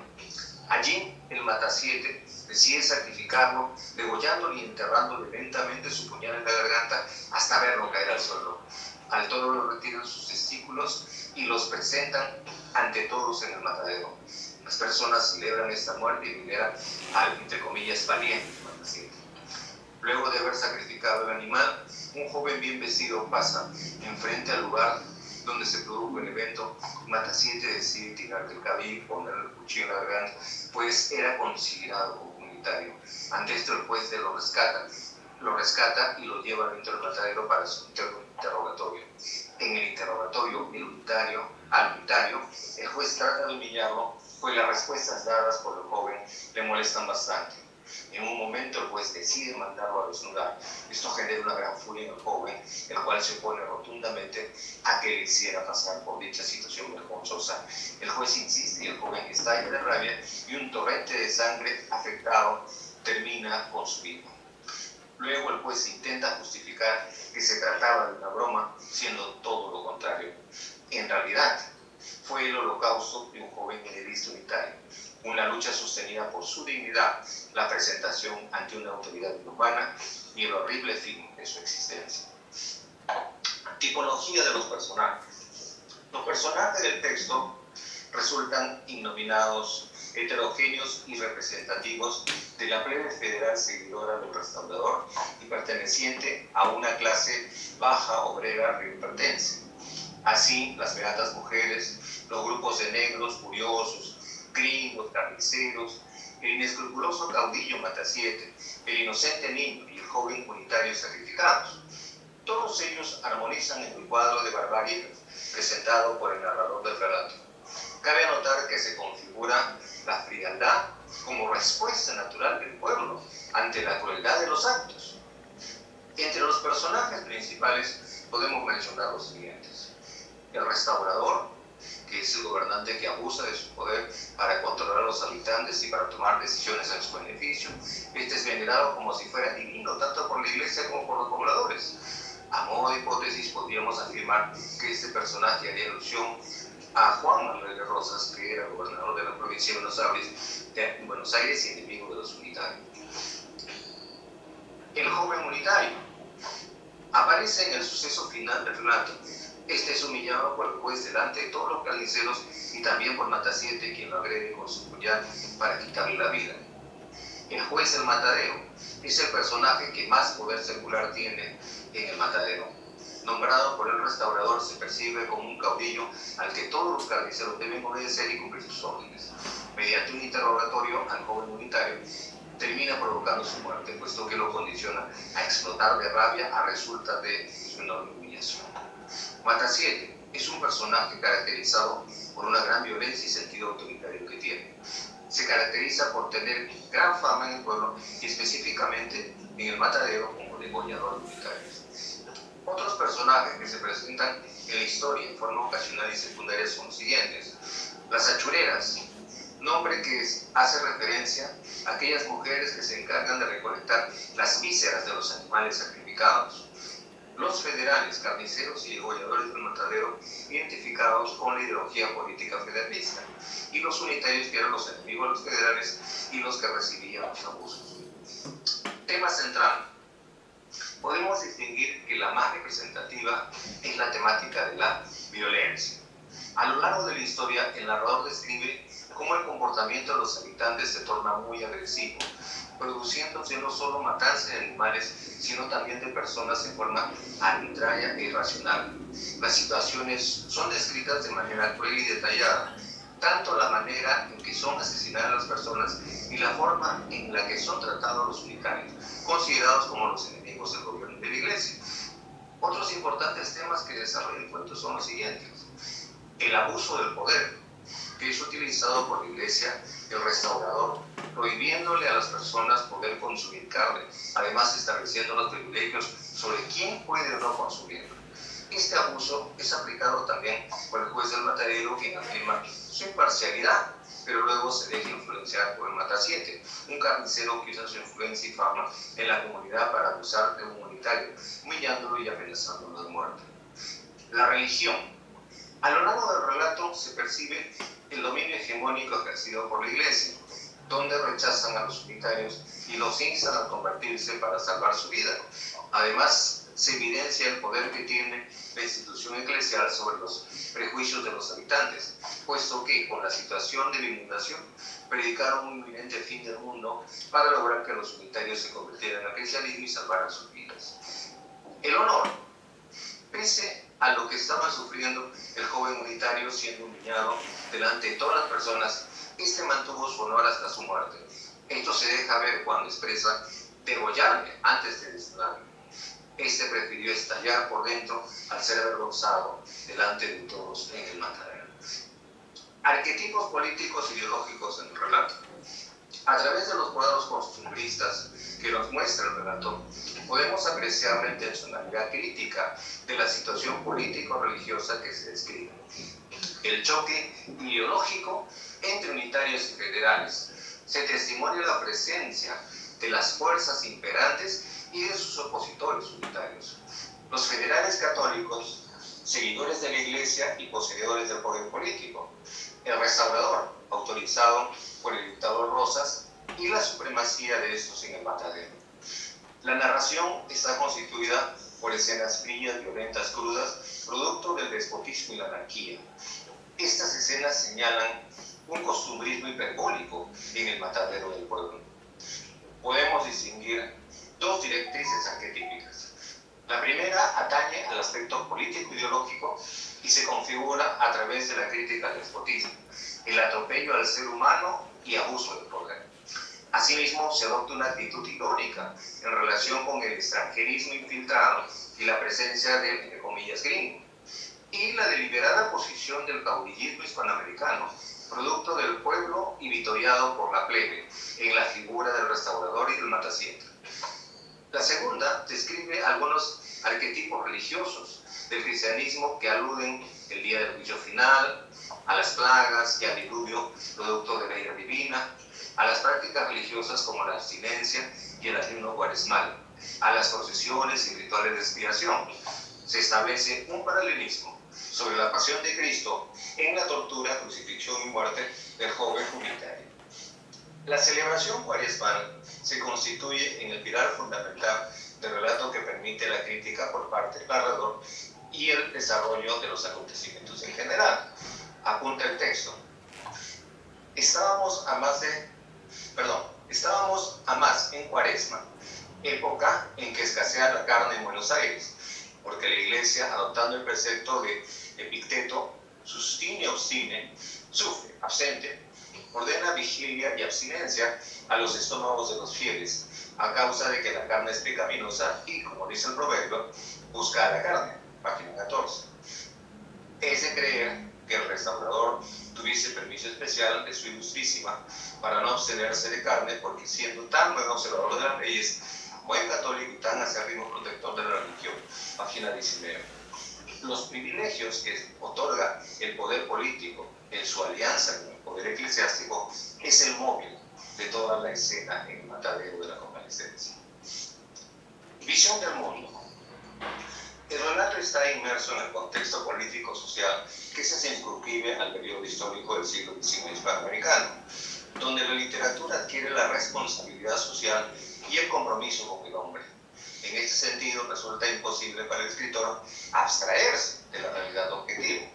Allí, el matasiete decide sacrificarlo, degollándolo y enterrándole lentamente su puñal en la garganta hasta verlo caer al suelo. Al toro lo retiran sus testículos y los presentan ante todos en el matadero. Las personas celebran esta muerte y veneran al, entre comillas, valiente matasiete. Luego de haber sacrificado el animal, un joven bien vestido pasa enfrente al lugar donde se produjo el evento. Matasiete decide tirar del cabello y ponerle el cuchillo en la garganta, pues era considerado comunitario. Ante esto, el juez lo rescata y lo lleva dentro del matadero para su interrogatorio. En el interrogatorio al unitario, el juez trata de humillarlo, pues las respuestas dadas por el joven le molestan bastante. En un momento, el juez decide mandarlo a desnudar. Esto genera una gran furia en el joven, el cual se opone rotundamente a que le hiciera pasar por dicha situación vergonzosa. El juez insiste y el joven estalla de rabia, y un torrente de sangre afectado termina con su vida. Luego el juez intenta justificar que se trataba de una broma, siendo todo lo contrario. En realidad, fue el holocausto de un joven heredista unitario, una lucha sostenida por su dignidad, la presentación ante una autoridad inhumana y el horrible fin de su existencia. Tipología de los personajes. Los personajes del texto resultan innominados, heterogéneos y representativos de la plebe federal seguidora del restaurador y perteneciente a una clase baja obrera rioplatense. Así, las beatas mujeres, los grupos de negros, curiosos, gringos, carniceros, el inescrupuloso caudillo matasiete, el inocente niño y el joven unitario sacrificados. Todos ellos armonizan en el cuadro de barbarie presentado por el narrador del relato. Cabe anotar que se configura la frialdad como respuesta natural del pueblo ante la crueldad de los actos. Entre los personajes principales podemos mencionar los siguientes: el restaurador, que es el gobernante que abusa de su poder para controlar a los habitantes y para tomar decisiones en su beneficio. Este es venerado como si fuera divino, tanto por la iglesia como por los pobladores. A modo de hipótesis, podríamos afirmar que este personaje haría alusión a Juan Manuel de Rosas, que era gobernador de la provincia de Buenos Aires y enemigo de los unitarios. El joven unitario aparece en el suceso final del relato. Este es humillado por el juez delante de todos los carniceros y también por Matasiete, quien lo agrede con su puñal para quitarle la vida. El juez del matadero es el personaje que más poder secular tiene en el matadero. Nombrado por el restaurador, se percibe como un caudillo al que todos los carniceros deben obedecer y cumplir sus órdenes. Mediante un interrogatorio al joven unitario, termina provocando su muerte, puesto que lo condiciona a explotar de rabia a resulta de su enorme humillación. Matasiete es un personaje caracterizado por una gran violencia y sentido autoritario que tiene. Se caracteriza por tener gran fama en el pueblo y específicamente en el matadero como degollador de unitarios. Otros personajes que se presentan en la historia en forma ocasional y secundaria son los siguientes: las achureras, nombre que hace referencia a aquellas mujeres que se encargan de recolectar las vísceras de los animales sacrificados. Los federales, carniceros y degolladores del matadero, identificados con la ideología política federalista, y los unitarios, que eran los enemigos de los federales y los que recibían los abusos. Tema central. Podemos distinguir que la más representativa es la temática de la violencia. A lo largo de la historia, el narrador describe cómo el comportamiento de los habitantes se torna muy agresivo, produciéndose no solo matanza de animales, sino también de personas en forma arbitraria e irracional. Las situaciones son descritas de manera cruel y detallada, tanto la manera en que son asesinadas las personas y la forma en la que son tratados los unitarios, considerados como los enemigos del gobierno de la iglesia. Otros importantes temas que desarrolla el cuento son los siguientes: el abuso del poder, que que es utilizado por la Iglesia, el restaurador, prohibiéndole a las personas poder consumir carne, además estableciendo los privilegios sobre quién puede o no consumirla. Este abuso es aplicado también por el juez del matadero, quien afirma su imparcialidad, pero luego se deja influenciar por el mataciente, un carnicero que usa su influencia y fama en la comunidad para abusar de un unitario, humillándolo y amenazándolo de muerte. La religión. A lo largo del relato se percibe el dominio hegemónico ejercido por la Iglesia, donde rechazan a los unitarios y los instan a convertirse para salvar su vida. Además, se evidencia el poder que tiene la institución eclesial sobre los prejuicios de los habitantes, puesto que con la situación de la inundación predicaron un inminente fin del mundo para lograr que los unitarios se convirtieran al cristianismo y salvaran sus vidas. El honor. Pese a lo que estaba sufriendo el joven unitario siendo humillado delante de todas las personas, este mantuvo su honor hasta su muerte. Esto se deja ver cuando expresa: degollarme antes de desnudarme. Este prefirió estallar por dentro al ser avergonzado delante de todos en el matadero. Arquetipos políticos ideológicos en el relato. A través de los cuadros costumbristas que nos muestra el relato, podemos apreciar la intencionalidad crítica de la situación político-religiosa que se describe. El choque ideológico entre unitarios y federales. Se testimonia la presencia de las fuerzas imperantes y de sus opositores unitarios. Los federales católicos, seguidores de la Iglesia y poseedores del poder político. El restaurador, autorizado por el dictador Rosas, y la supremacía de estos en el matadero. La narración está constituida por escenas frías, violentas, crudas, producto del despotismo y la anarquía. Estas escenas señalan un costumbrismo hiperbólico en el matadero del pueblo. Podemos distinguir dos directrices arquetípicas. La primera atañe al aspecto político-ideológico y se configura a través de la crítica al despotismo, el atropello al ser humano y abuso del poder. Asimismo, se adopta una actitud irónica en relación con el extranjerismo infiltrado y la presencia del, entre comillas, gringo, y la deliberada posición del caudillismo hispanoamericano, producto del pueblo y vitoreado por la plebe, en la figura del restaurador y del mataciente. La segunda describe algunos arquetipos religiosos del cristianismo que aluden el día del juicio final, a las plagas y al diluvio producto de la ira divina, a las prácticas religiosas como la abstinencia y el ayuno cuaresmal, a las procesiones y rituales de expiación. Se establece un paralelismo sobre la pasión de Cristo en la tortura, crucifixión y muerte del joven unitario. La celebración cuaresmal se constituye en el pilar fundamental del relato que permite la crítica por parte del narrador y el desarrollo de los acontecimientos en general. Apunta el texto. Estábamos a más en Cuaresma, época en que escasea la carne en Buenos Aires, porque la Iglesia, adoptando el precepto de Epicteto, sustine, obstine, sufre, absente, ordena vigilia y abstinencia a los estómagos de los fieles, a causa de que la carne es pecaminosa y, como dice el proverbio, busca a la carne, página 14. Es de creer que el restaurador tuviese permiso especial de su ilustrísima para no abstenerse de carne, porque siendo tan buen observador de las leyes, buen católico y tan acérrimo protector de la religión, página 19. Los privilegios que otorga el poder político en su alianza con el poder eclesiástico es el móvil de toda la escena en el matadero de la convalecencia. Visión del mundo. El relato está inmerso en el contexto político-social que se circunscribe al periodo histórico del siglo XIX hispanoamericano, donde la literatura adquiere la responsabilidad social y el compromiso con el hombre. En este sentido, resulta imposible para el escritor abstraerse de la realidad objetiva.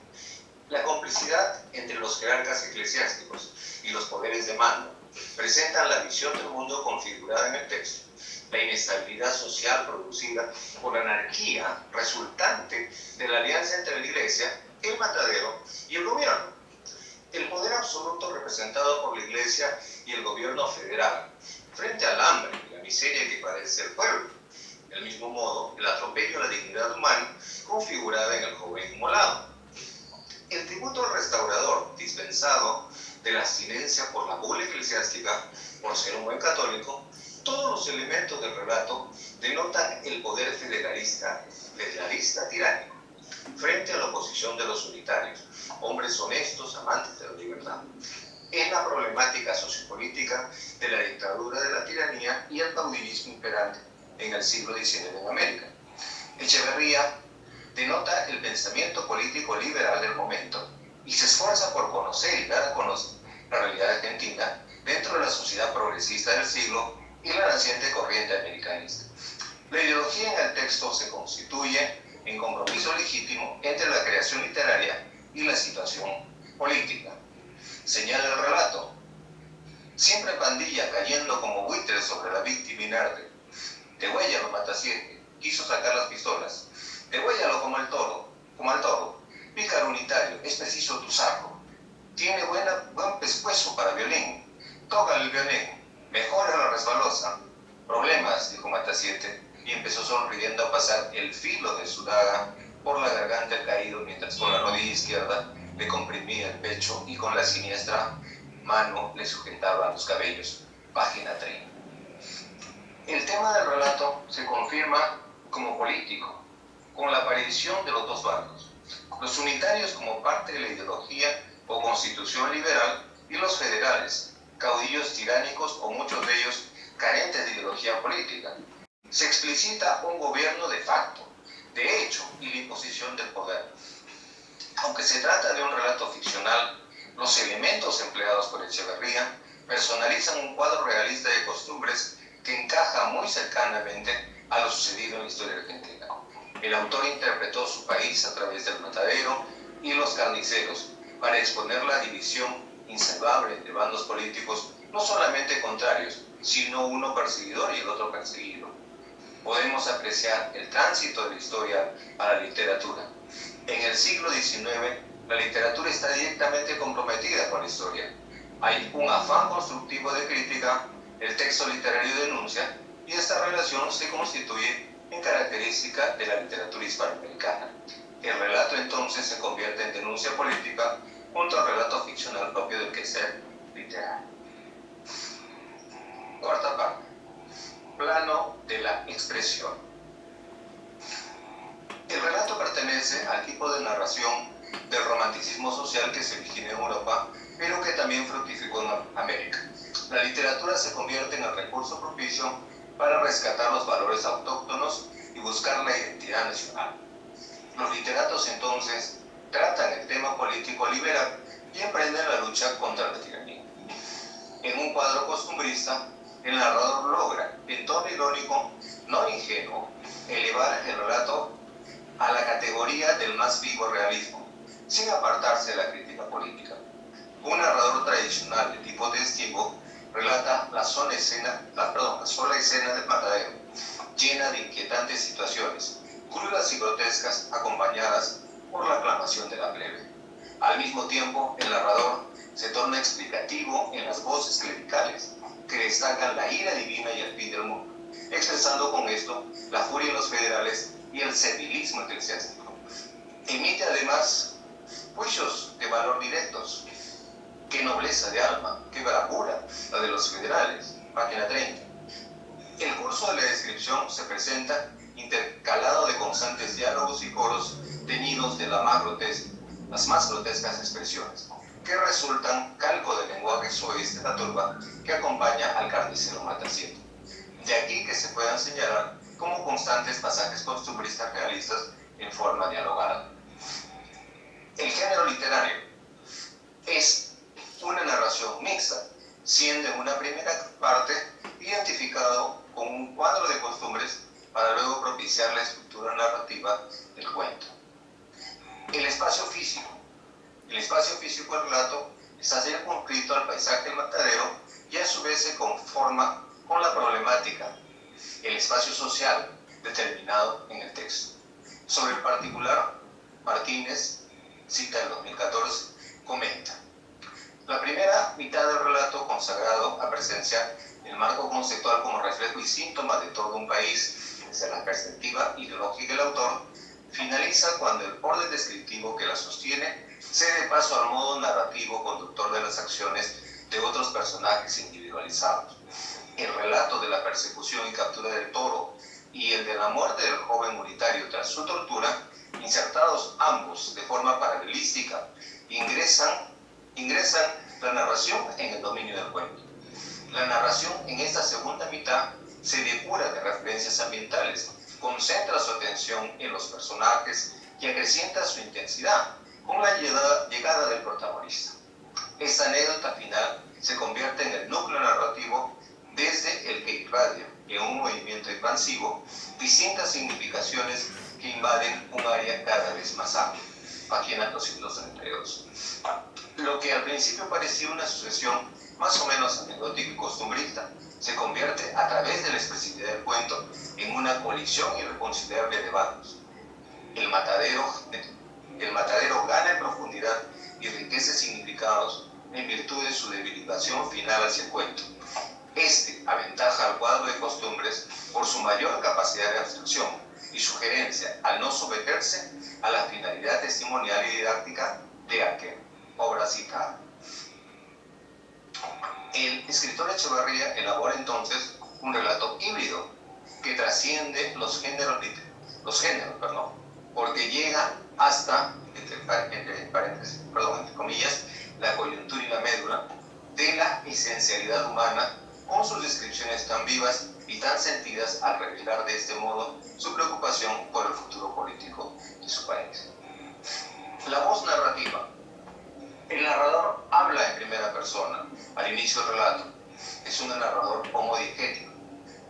La complicidad entre los jerarcas eclesiásticos y los poderes de mando presentan la visión del mundo configurada en el texto, la inestabilidad social producida por la anarquía resultante de la alianza entre la Iglesia, el matadero y el gobierno, el poder absoluto representado por la Iglesia y el gobierno federal frente al hambre y la miseria que padece el pueblo. Del mismo modo, el atropello a la dignidad humana configurada en el joven inmolado. El tributo al restaurador dispensado compensado de la abstinencia por la bula eclesiástica, por ser un buen católico, todos los elementos del relato denotan el poder federalista tiránico, frente a la oposición de los unitarios, hombres honestos, amantes de la libertad, en la problemática sociopolítica de la dictadura de la tiranía y el caudilismo imperante en el siglo XIX en América. Echeverría denota el pensamiento político liberal del momento y se esfuerza por conocer y dar a conocer la realidad argentina dentro de la sociedad progresista del siglo y la naciente corriente americanista. La ideología en el texto se constituye en compromiso legítimo entre la creación literaria y la situación política. Señala el relato: siempre pandilla cayendo como buitres sobre la víctima inerte. Degüéllalo, Matasiete, quiso sacar las pistolas. Degüéllalo como al toro. Pícaro unitario, es preciso tuzarlo. Tiene buen pescuezo para violín. Tócale el violín. Mejora la resbalosa. Problemas, dijo Matasiete, y empezó sonriendo a pasar el filo de su daga por la garganta del caído, mientras con la rodilla izquierda le comprimía el pecho y con la siniestra mano le sujetaba los cabellos. Página 30. El tema del relato se confirma como político, con la aparición de los dos bandos. Los unitarios como parte de la ideología o constitución liberal y los federales, caudillos tiránicos o muchos de ellos carentes de ideología política. Se explicita un gobierno de facto, de hecho, y la imposición del poder. Aunque se trata de un relato ficcional, los elementos empleados por Echeverría personalizan un cuadro realista de costumbres que encaja muy cercanamente a lo sucedido en la historia argentina. El autor interpretó su país a través del matadero y los carniceros para exponer la división insalvable entre bandos políticos no solamente contrarios, sino uno perseguidor y el otro perseguido. Podemos apreciar el tránsito de la historia a la literatura. En el siglo XIX, la literatura está directamente comprometida con la historia. Hay un afán constructivo de crítica, el texto literario denuncia, y esta relación se constituye en característica de la literatura hispanoamericana. El relato entonces se convierte en denuncia política junto al relato ficcional propio del quehacer literario. Cuarta parte. Plano de la expresión. El relato pertenece al tipo de narración del romanticismo social que se originó en Europa, pero que también fructificó en América. La literatura se convierte en el recurso propicio para rescatar los valores autóctonos y buscar la identidad nacional. Los literatos entonces tratan el tema político liberal y emprenden la lucha contra la tiranía. En un cuadro costumbrista, el narrador logra, en tono irónico, no ingenuo, elevar el relato a la categoría del más vivo realismo, sin apartarse de la crítica política. Un narrador tradicional de tipo testigo relata la sola escena del matadero, llena de inquietantes situaciones, crudas y grotescas, acompañadas por la aclamación de la plebe. Al mismo tiempo, el narrador se torna explicativo en las voces clericales, que destacan la ira divina y el fin del mundo, expresando con esto la furia de los federales y el servilismo eclesiástico. Emite además juicios de valor directos. Qué nobleza de alma, qué bravura la de los federales. Página 30. El curso de la descripción se presenta intercalado de constantes diálogos y coros teñidos de las más grotescas expresiones, que resultan calco del lenguaje soez de la turba que acompaña al carnicero Matasiete. De aquí que se puedan señalar como constantes pasajes costumbristas realistas en forma dialogada. El género literario es una narración mixta, siendo en una primera parte identificado con un cuadro de costumbres para luego propiciar la estructura narrativa del cuento. El espacio físico del relato está circunscrito al paisaje del matadero y a su vez se conforma con la problemática, el espacio social determinado en el texto. Sobre el particular, Martínez, cita del 2014, comenta: la primera mitad del relato, consagrado a presenciar el marco conceptual como reflejo y síntoma de todo un país desde la perspectiva ideológica del autor, finaliza cuando el orden descriptivo que la sostiene cede paso al modo narrativo conductor de las acciones de otros personajes individualizados. El relato de la persecución y captura del toro y el de la muerte del joven unitario tras su tortura, insertados ambos de forma paralelística, ingresan la narración en el dominio del cuento. La narración en esta segunda mitad se depura de referencias ambientales, concentra su atención en los personajes y acrecienta su intensidad con la llegada del protagonista. Esta anécdota final se convierte en el núcleo narrativo desde el que irradia en un movimiento expansivo distintas significaciones que invaden un área cada vez más amplia. Página 232. Lo que al principio parecía una sucesión más o menos anecdótica y costumbrista, se convierte a través de la expresividad del cuento en una colisión irreconciliable de bandos. El matadero gana en profundidad y enriquece significados en virtud de su debilitación final hacia el cuento. Este aventaja al cuadro de costumbres por su mayor capacidad de abstracción y sugerencia al no someterse a la finalidad testimonial y didáctica de aquel obra citada. El escritor Echevarría elabora entonces un relato híbrido que trasciende los géneros, porque llega hasta, entre comillas, la coyuntura y la médula de la esencialidad humana, con sus descripciones tan vivas y tan sentidas al revelar de este modo su preocupación por el futuro político de su país. La voz narrativa. El narrador habla en primera persona al inicio del relato. Es un narrador homodiegético.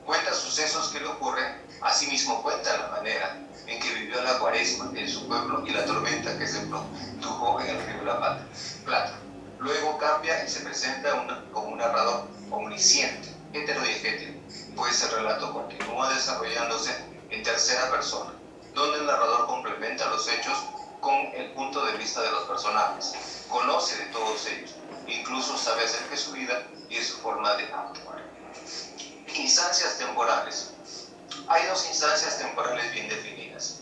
Cuenta sucesos que le ocurren, asimismo cuenta la manera en que vivió la cuaresma en su pueblo y la tormenta que se produjo en el río La Plata. Luego cambia y se presenta como un narrador omnisciente, heterodiegético, pues el relato continúa desarrollándose en tercera persona, donde el narrador complementa los hechos con el punto de vista de los personajes, conoce de todos ellos, incluso sabe acerca de su vida y de su forma de actuar. Instancias temporales. Hay dos instancias temporales bien definidas.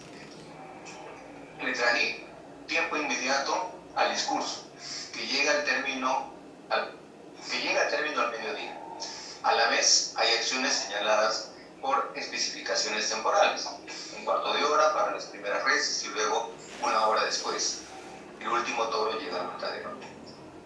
Letra I, tiempo inmediato al discurso, que llega al término al mediodía. A la vez, hay acciones señaladas por especificaciones temporales. Un cuarto de hora para las primeras reses y luego una hora después. El último toro llega al matadero.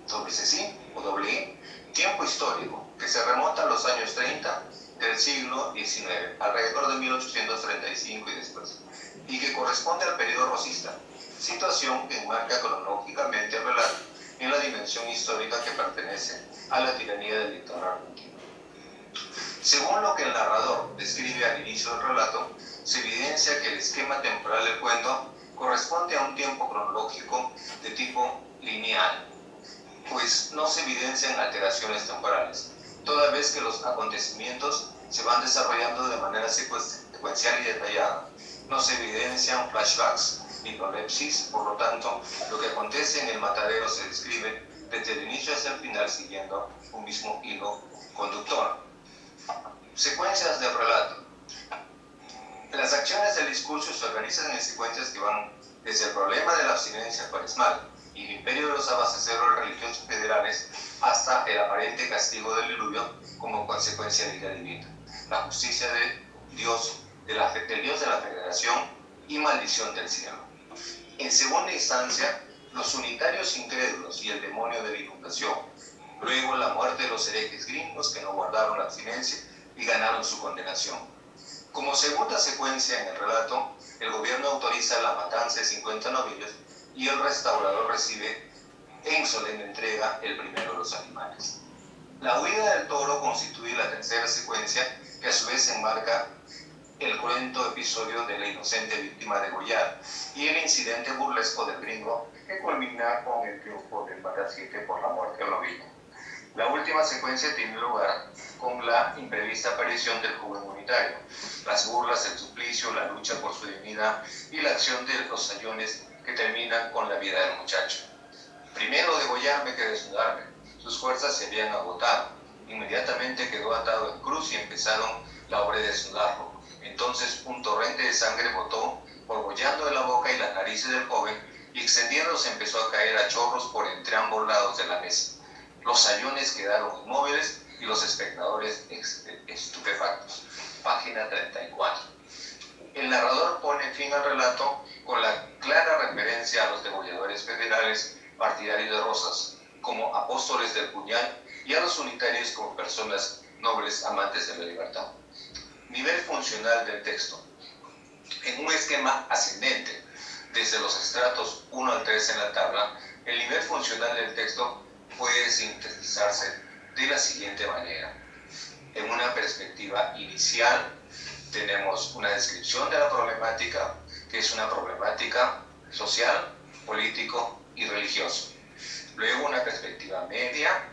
WCC o doble tiempo histórico, que se remonta a los años 30 del siglo XIX, alrededor de 1835 y después, y que corresponde al periodo rosista, situación que enmarca cronológicamente el relato en la dimensión histórica que pertenece a la tiranía del dictador argentino. Según lo que el narrador describe al inicio del relato, se evidencia que el esquema temporal del cuento corresponde a un tiempo cronológico de tipo lineal, pues no se evidencian alteraciones temporales, toda vez que los acontecimientos se van desarrollando de manera secuencial y detallada. No se evidencian flashbacks ni prolepsis, por lo tanto, lo que acontece en el matadero se describe desde el inicio hasta el final siguiendo un mismo hilo conductor. Secuencias del relato. Las acciones del discurso se organizan en secuencias que van desde el problema de la abstinencia cuaresmal y el imperio de los abastecerros religiosos federales hasta el aparente castigo del diluvio como consecuencia de ira divina, la justicia de Dios, del Dios de la federación y maldición del cielo. En segunda instancia, los unitarios incrédulos y el demonio de la inundación. Luego la muerte de los herejes gringos que no guardaron la abstinencia y ganaron su condenación. Como segunda secuencia en el relato, el gobierno autoriza la matanza de 50 novillos y el restaurador recibe en solemne entrega el primero de los animales. La huida del toro constituye la tercera secuencia que a su vez enmarca el cruento episodio de la inocente víctima degollada y el incidente burlesco del gringo que culmina con el triunfo del Matacique por la muerte del novillo. La última secuencia tiene lugar con la imprevista aparición del joven unitario, las burlas, el suplicio, la lucha por su dignidad y la acción de los sayones que terminan con la vida del muchacho. Primero degollarme que desnudarme. Sus fuerzas se habían agotado. Inmediatamente quedó atado en cruz y empezaron la obra de desnudarlo. Entonces un torrente de sangre botó, borbollando de la boca y las narices del joven, y extendiéndose empezó a caer a chorros por entre ambos lados de la mesa. Los sayones quedaron inmóviles y los espectadores estupefactos. Página 34. El narrador pone fin al relato con la clara referencia a los degolladores federales partidarios de Rosas como apóstoles del puñal y a los unitarios como personas nobles amantes de la libertad. Nivel funcional del texto. En un esquema ascendente, desde los estratos 1 al 3 en la tabla, el nivel funcional del texto puede sintetizarse de la siguiente manera. En una perspectiva inicial, tenemos una descripción de la problemática, que es una problemática social, político y religiosa. Luego una perspectiva media,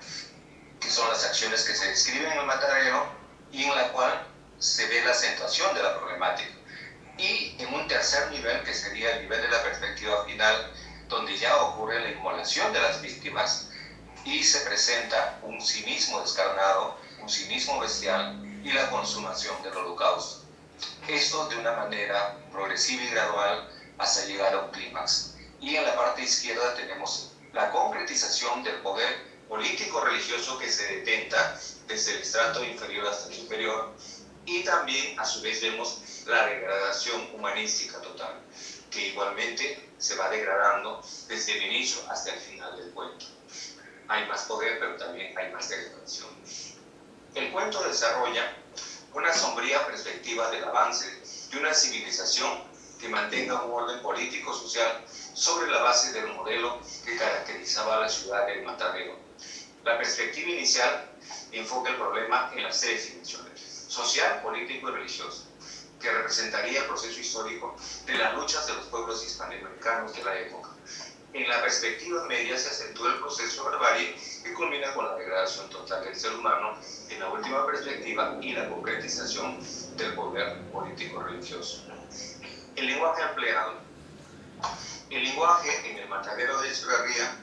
que son las acciones que se describen en el matadero y en la cual se ve la acentuación de la problemática. Y en un tercer nivel, que sería el nivel de la perspectiva final, donde ya ocurre la inmolación de las víctimas y se presenta un cinismo descarnado, un cinismo bestial y la consumación del holocausto. Esto de una manera progresiva y gradual hasta llegar a un clímax. Y en la parte izquierda tenemos la concretización del poder político-religioso que se detenta desde el estrato inferior hasta el superior, y también a su vez vemos la degradación humanística total, que igualmente se va degradando desde el inicio hasta el final del cuento. Hay más poder, pero también hay más degradación. El cuento desarrolla una sombría perspectiva del avance de una civilización que mantenga un orden político-social sobre la base del modelo que caracterizaba a la ciudad del matadero. La perspectiva inicial enfoca el problema en las tres dimensiones: social, político y religioso, que representaría el proceso histórico de las luchas de los pueblos hispanoamericanos de la época. En la perspectiva media se acentúa el proceso de barbarie que culmina con la degradación total del ser humano en la última perspectiva y la concretización del poder político-religioso. El lenguaje empleado. El lenguaje en el matadero de Echeverría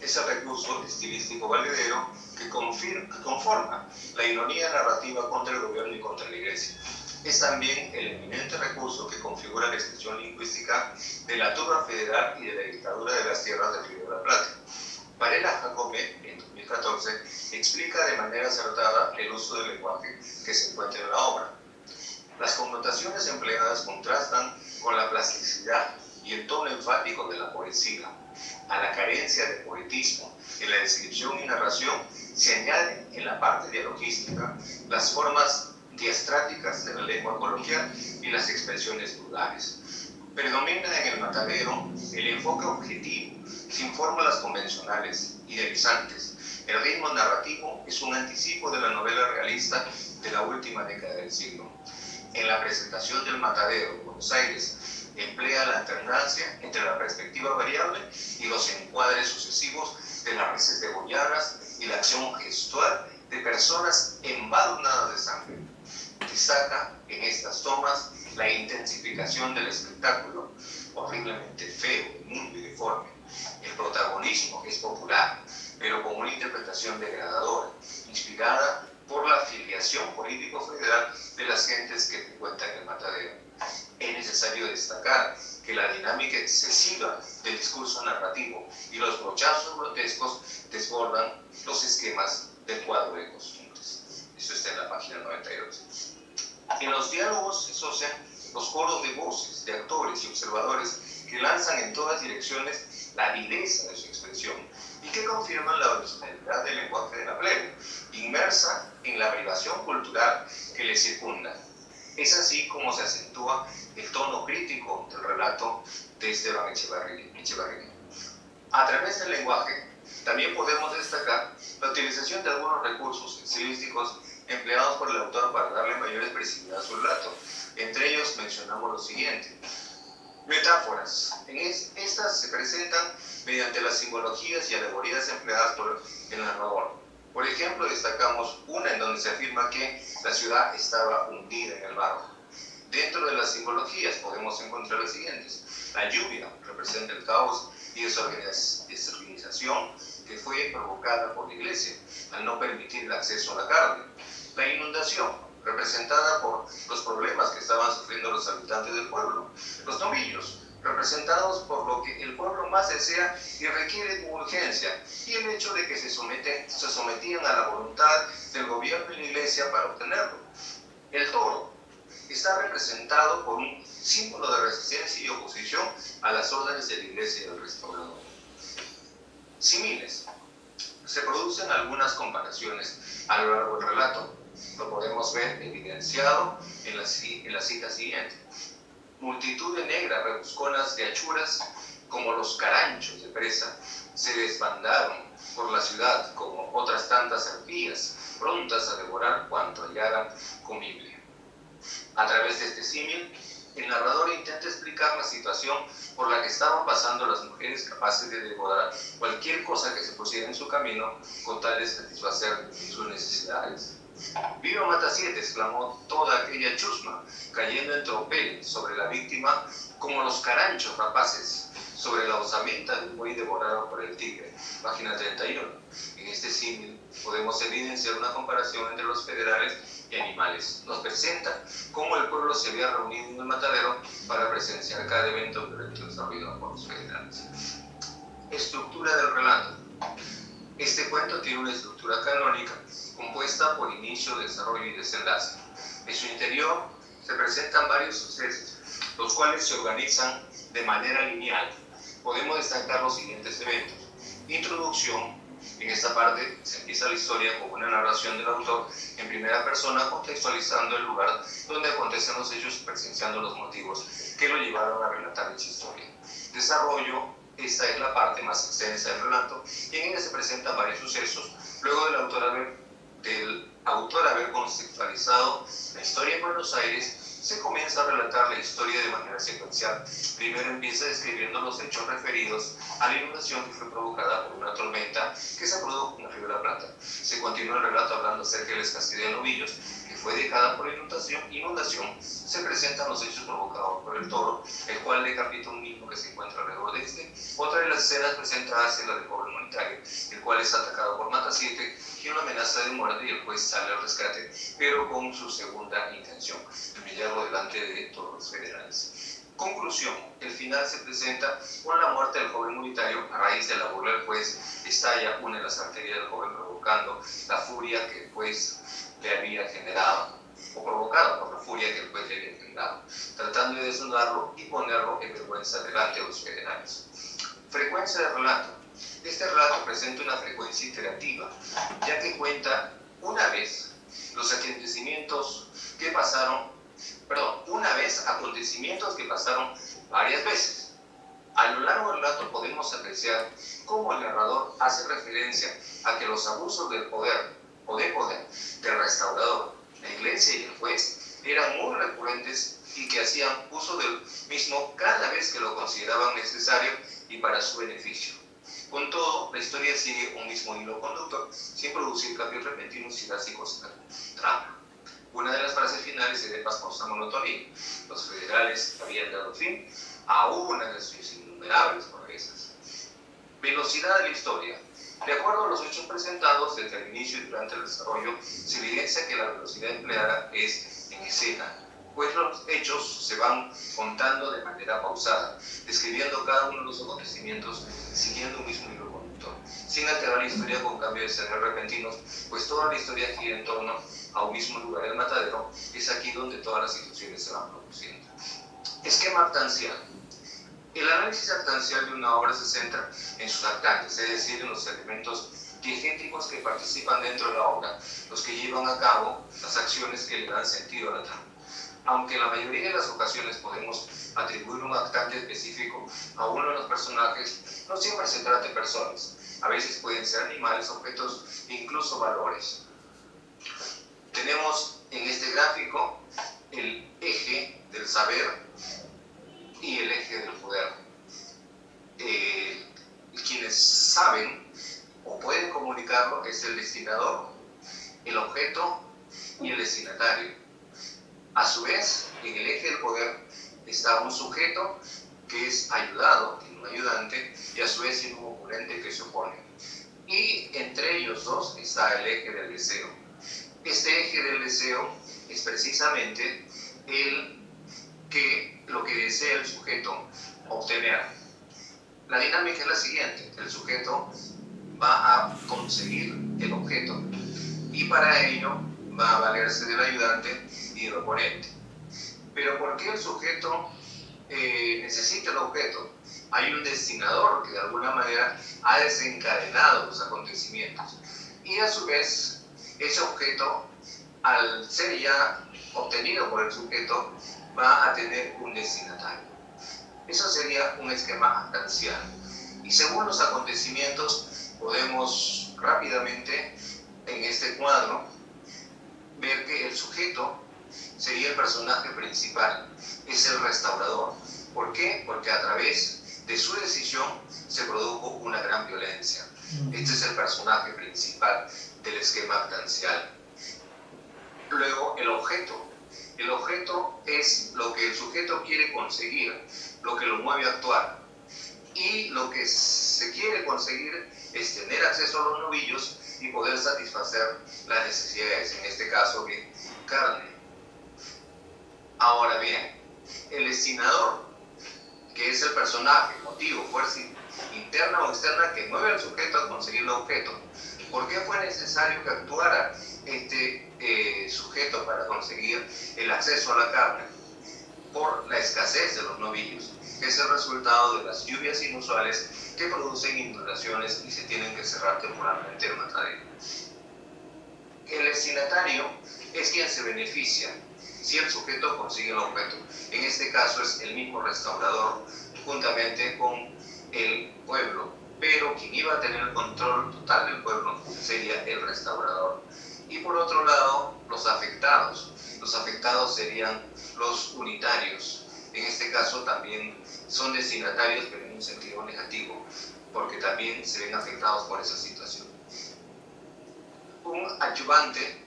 es el recurso estilístico valedero que conforma la ironía narrativa contra el gobierno y contra la iglesia. Es también el eminente recurso que configura la expresión lingüística de la turba federal y de la dictadura de las tierras del Río de la Plata. Varela Jacome, en 2014, explica de manera acertada el uso del lenguaje que se encuentra en la obra. Las connotaciones empleadas contrastan con la plasticidad y el tono enfático de la poesía. A la carencia de poetismo en la descripción y narración se añaden en la parte dialogística las formas diastráticas de la lengua coloquial y las expresiones vulgares. Predomina en el matadero el enfoque objetivo, sin fórmulas convencionales, idealizantes. El ritmo narrativo es un anticipo de la novela realista de la última década del siglo. En la presentación del matadero en Buenos Aires, emplea la alternancia entre la perspectiva variable y los encuadres sucesivos de las reses degolladas y la acción gestual de personas embadurnadas de sangre. Destaca en estas tomas la intensificación del espectáculo, horriblemente feo, inmundo y deforme. El protagonismo es popular, pero con una interpretación degradadora, inspirada por la filiación político-federal de las gentes que frecuentan el matadero. Es necesario destacar que la dinámica excesiva del discurso narrativo y los brochazos grotescos desbordan los esquemas del cuadro de costumbres. Eso está en la página 92. En los diálogos se asocian los coros de voces, de actores y observadores que lanzan en todas direcciones la vileza de su expresión y que confirman la originalidad del lenguaje de la plebe, inmersa en la privación cultural que le circunda. Es así como se acentúa el tono crítico del relato de Esteban Echeverría. A través del lenguaje también podemos destacar la utilización de algunos recursos estilísticos empleados por el autor para darle mayor expresividad a su relato. Entre ellos mencionamos lo siguiente: metáforas. Estas se presentan mediante las simbologías y alegorías empleadas por el narrador. Por ejemplo, destacamos una en donde se afirma que la ciudad estaba hundida en el barro. Dentro de las simbologías podemos encontrar las siguientes: la lluvia representa el caos y desorganización que fue provocada por la iglesia al no permitir el acceso a la carne. La inundación, representada por los problemas que estaban sufriendo los habitantes del pueblo. Los novillos, representados por lo que el pueblo más desea y requiere con urgencia, y el hecho de que se sometían a la voluntad del gobierno y la iglesia para obtenerlo. El toro está representado por un símbolo de resistencia y oposición a las órdenes de la iglesia y del restaurador. Símiles. Se producen algunas comparaciones a lo largo del relato. Lo podemos ver evidenciado en la cita siguiente. Multitud de negras rebusconas de achuras, como los caranchos de presa, se desbandaron por la ciudad como otras tantas arpías, prontas a devorar cuanto hallaran comible. A través de este símil, el narrador intenta explicar la situación por la que estaban pasando las mujeres capaces de devorar cualquier cosa que se pusiera en su camino con tal de satisfacer sus necesidades. «Viva Matasiete», exclamó toda aquella chusma, cayendo en tropel sobre la víctima como los caranchos rapaces sobre la osamenta de un buey devorado por el tigre. Página 31. En este símil podemos evidenciar una comparación entre los federales y animales. Nos presenta cómo el pueblo se había reunido en el matadero para presenciar cada evento violento desarrollado por los federales. Estructura del relato. Este cuento tiene una estructura canónica compuesta por inicio, desarrollo y desenlace. En su interior se presentan varios sucesos, los cuales se organizan de manera lineal. Podemos destacar los siguientes eventos. Introducción. En esta parte se empieza la historia con una narración del autor en primera persona, contextualizando el lugar donde acontecen los hechos y presenciando los motivos que lo llevaron a relatar dicha historia. Desarrollo. Esta es la parte más extensa del relato, y en ella se presentan varios sucesos. Luego del autor haber contextualizado la historia de Buenos Aires, se comienza a relatar la historia de manera secuencial. Primero empieza describiendo los hechos referidos a la inundación que fue provocada por una tormenta que se produjo en el Río de la Plata. Se continúa el relato hablando acerca de la escasez de novillos, que fue dejada por la inundación. Se presentan los hechos provocados por el toro, el cual decapita a un niño que se encuentra alrededor de este. Otra de las escenas presentadas es la del joven humanitario, el cual es atacado por Matasiete, quien lo amenaza de muerte, y el juez sale al rescate, pero con su segunda intención: humillarlo delante de todos los federales. Conclusión. El final se presenta con la muerte del joven unitario. A raíz de la burla del juez, estalla una de las arterias del joven, provocando la furia que el juez le había generado, o provocado por la furia que el juez le había generado, tratando de desnudarlo y ponerlo en vergüenza delante de los federales. Frecuencia de relato. Este relato presenta una frecuencia iterativa, ya que cuenta acontecimientos que pasaron varias veces. A lo largo del relato podemos apreciar cómo el narrador hace referencia a que los abusos del poder o de poder del restaurador, la iglesia y el juez eran muy recurrentes y que hacían uso del mismo cada vez que lo consideraban necesario y para su beneficio. Con todo, la historia sigue un mismo hilo conductor, sin producir cambios repentinos y drásticos en la trama. Una de las frases finales es de pasmosa monotonía. Los federales habían dado fin a una de sus innumerables proezas. Velocidad de la historia. De acuerdo a los hechos presentados desde el inicio y durante el desarrollo, se evidencia que la velocidad empleada es en escena, pues los hechos se van contando de manera pausada, describiendo cada uno de los acontecimientos siguiendo un mismo hilo conductor, sin alterar la historia con cambios de escenarios repentinos, pues toda la historia gira en torno a un mismo lugar, el matadero. Es aquí donde todas las situaciones se van produciendo. Esquema actancial. El análisis actancial de una obra se centra en sus actantes, es decir, en los elementos diegéticos que participan dentro de la obra, los que llevan a cabo las acciones que le dan sentido a la trama. Aunque en la mayoría de las ocasiones podemos atribuir un actante específico a uno de los personajes, no siempre se trata de personas. A veces pueden ser animales, objetos e incluso valores. Tenemos en este gráfico el eje del saber y el eje del poder. Quienes saben o pueden comunicarlo es el destinador, el objeto y el destinatario. A su vez, en el eje del poder está un sujeto que es ayudado, tiene un ayudante, y a su vez tiene un oponente que se opone. Y entre ellos dos está el eje del deseo. Este eje del deseo es precisamente lo que desea el sujeto obtener. La dinámica es la siguiente: el sujeto va a conseguir el objeto y para ello va a valerse del ayudante y del oponente. Pero ¿por qué el sujeto necesita el objeto? Hay un destinador que de alguna manera ha desencadenado los acontecimientos y a su vez ese objeto, al ser ya obtenido por el sujeto, va a tener un destinatario. Eso sería un esquema actanciano. Y según los acontecimientos podemos rápidamente en este cuadro ver que el sujeto sería el personaje principal, es el restaurador. ¿Por qué? Porque a través de su decisión se produjo una gran violencia. Este es el personaje principal del esquema actancial. Luego, el objeto. El objeto es lo que el sujeto quiere conseguir, lo que lo mueve a actuar. Y lo que se quiere conseguir es tener acceso a los novillos y poder satisfacer las necesidades, en este caso de carne. Ahora bien, el destinador, que es el personaje, motivo, fuerza interna o externa que mueve al sujeto a conseguir el objeto. ¿Por qué fue necesario que actuara este sujeto para conseguir el acceso a la carne? Por la escasez de los novillos, que es el resultado de las lluvias inusuales que producen inundaciones y se tienen que cerrar temporalmente el matadero. El destinatario es quien se beneficia si el sujeto consigue el objeto. En este caso es el mismo restaurador juntamente con el pueblo, pero quien iba a tener el control total del pueblo sería el restaurador. Y por otro lado, los afectados. Los afectados serían los unitarios. En este caso también son destinatarios, pero en un sentido negativo, porque también se ven afectados por esa situación. Un ayudante,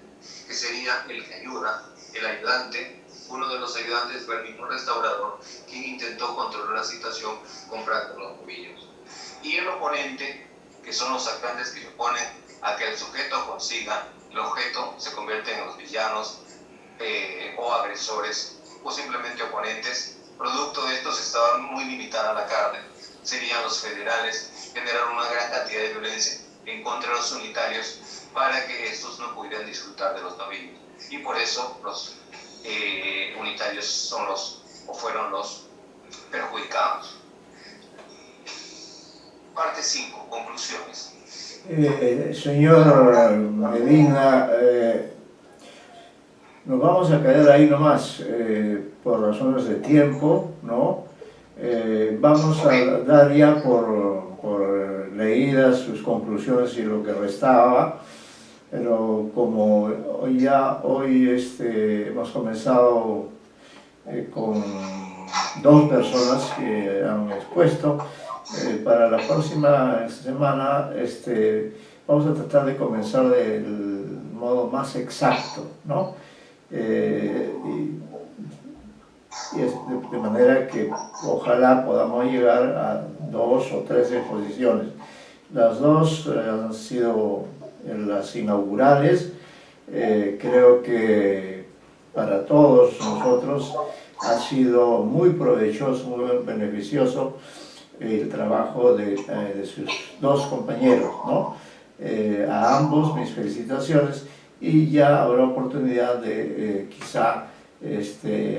que sería el que ayuda, el ayudante, uno de los ayudantes fue el mismo restaurador, quien intentó controlar la situación comprando los novillos. Y el oponente, que son los actantes que se oponen a que el sujeto consiga el objeto, se convierten en los villanos o agresores o simplemente oponentes. Producto de estos estaba muy limitada la carne. Serían los federales, generaron una gran cantidad de violencia en contra de los unitarios para que estos no pudieran disfrutar de los novillos. Y por eso los unitarios son fueron los perjudicados. Parte 5, conclusiones. Señor Medina, nos vamos a quedar ahí nomás por razones de tiempo, ¿no? Vamos a dar ya por leídas sus conclusiones y lo que restaba, pero como hoy hemos comenzado con 2 personas que han expuesto, para la próxima semana vamos a tratar de comenzar del modo más exacto, ¿no? Y es de manera que ojalá podamos llegar a 2 o 3 exposiciones. Las 2 han sido las inaugurales. Creo que para todos nosotros ha sido muy provechoso, muy beneficioso el trabajo de sus 2 compañeros, ¿no? A ambos mis felicitaciones, y ya habrá oportunidad de quizá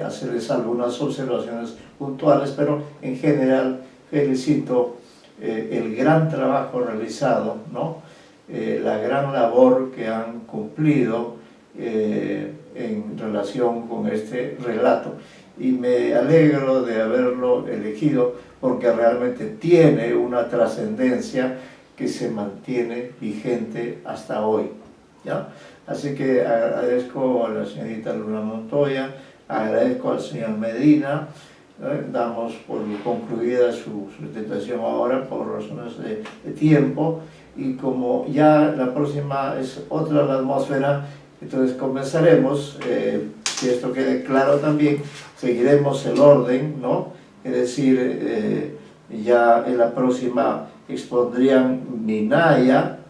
hacerles algunas observaciones puntuales, pero en general felicito el gran trabajo realizado, ¿no? La gran labor que han cumplido en relación con este relato, y me alegro de haberlo elegido porque realmente tiene una trascendencia que se mantiene vigente hasta hoy, ¿ya? Así que agradezco a la señorita Luna Montoya, agradezco al señor Medina, damos por concluida su presentación ahora por razones de tiempo, y como ya la próxima es otra la atmósfera, entonces comenzaremos, que esto quede claro también, seguiremos el orden, ¿no? Es decir, ya en la próxima expondrían Minaya,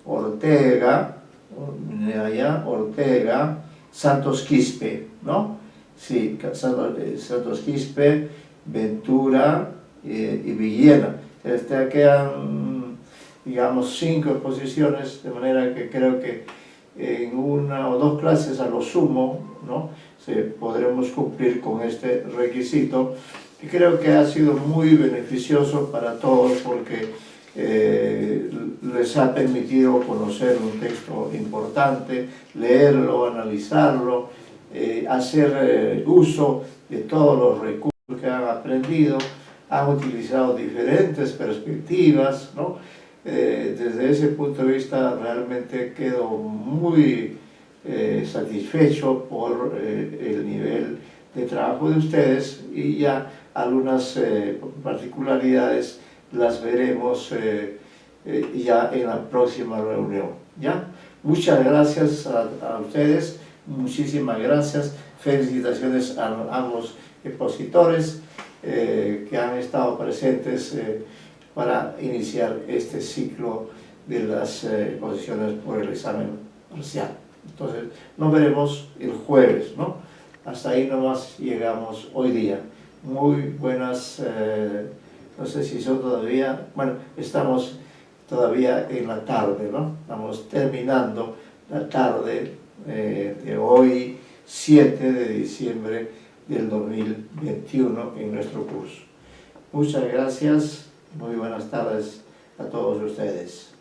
Ortega, Santos Quispe, ¿no? Sí, Santos Quispe, Ventura, y Villena. Quedan, digamos, 5 exposiciones, de manera que creo que en 1 o 2 clases a lo sumo, ¿no?, podremos cumplir con este requisito, y creo que ha sido muy beneficioso para todos porque les ha permitido conocer un texto importante, leerlo, analizarlo, hacer uso de todos los recursos que han aprendido, han utilizado diferentes perspectivas, ¿no? Desde ese punto de vista realmente quedo muy satisfecho por el nivel de trabajo de ustedes, y ya algunas particularidades las veremos ya en la próxima reunión. ¿Ya? Muchas gracias a ustedes, muchísimas gracias, felicitaciones a ambos expositores que han estado presentes para iniciar este ciclo de las exposiciones por el examen parcial. Entonces, nos veremos el jueves, ¿no? Hasta ahí nomás llegamos hoy día. Muy buenas, no sé si son todavía, bueno, estamos todavía en la tarde, ¿no? Estamos terminando la tarde de hoy, 7 de diciembre del 2021 en nuestro curso. Muchas gracias, muy buenas tardes a todos ustedes.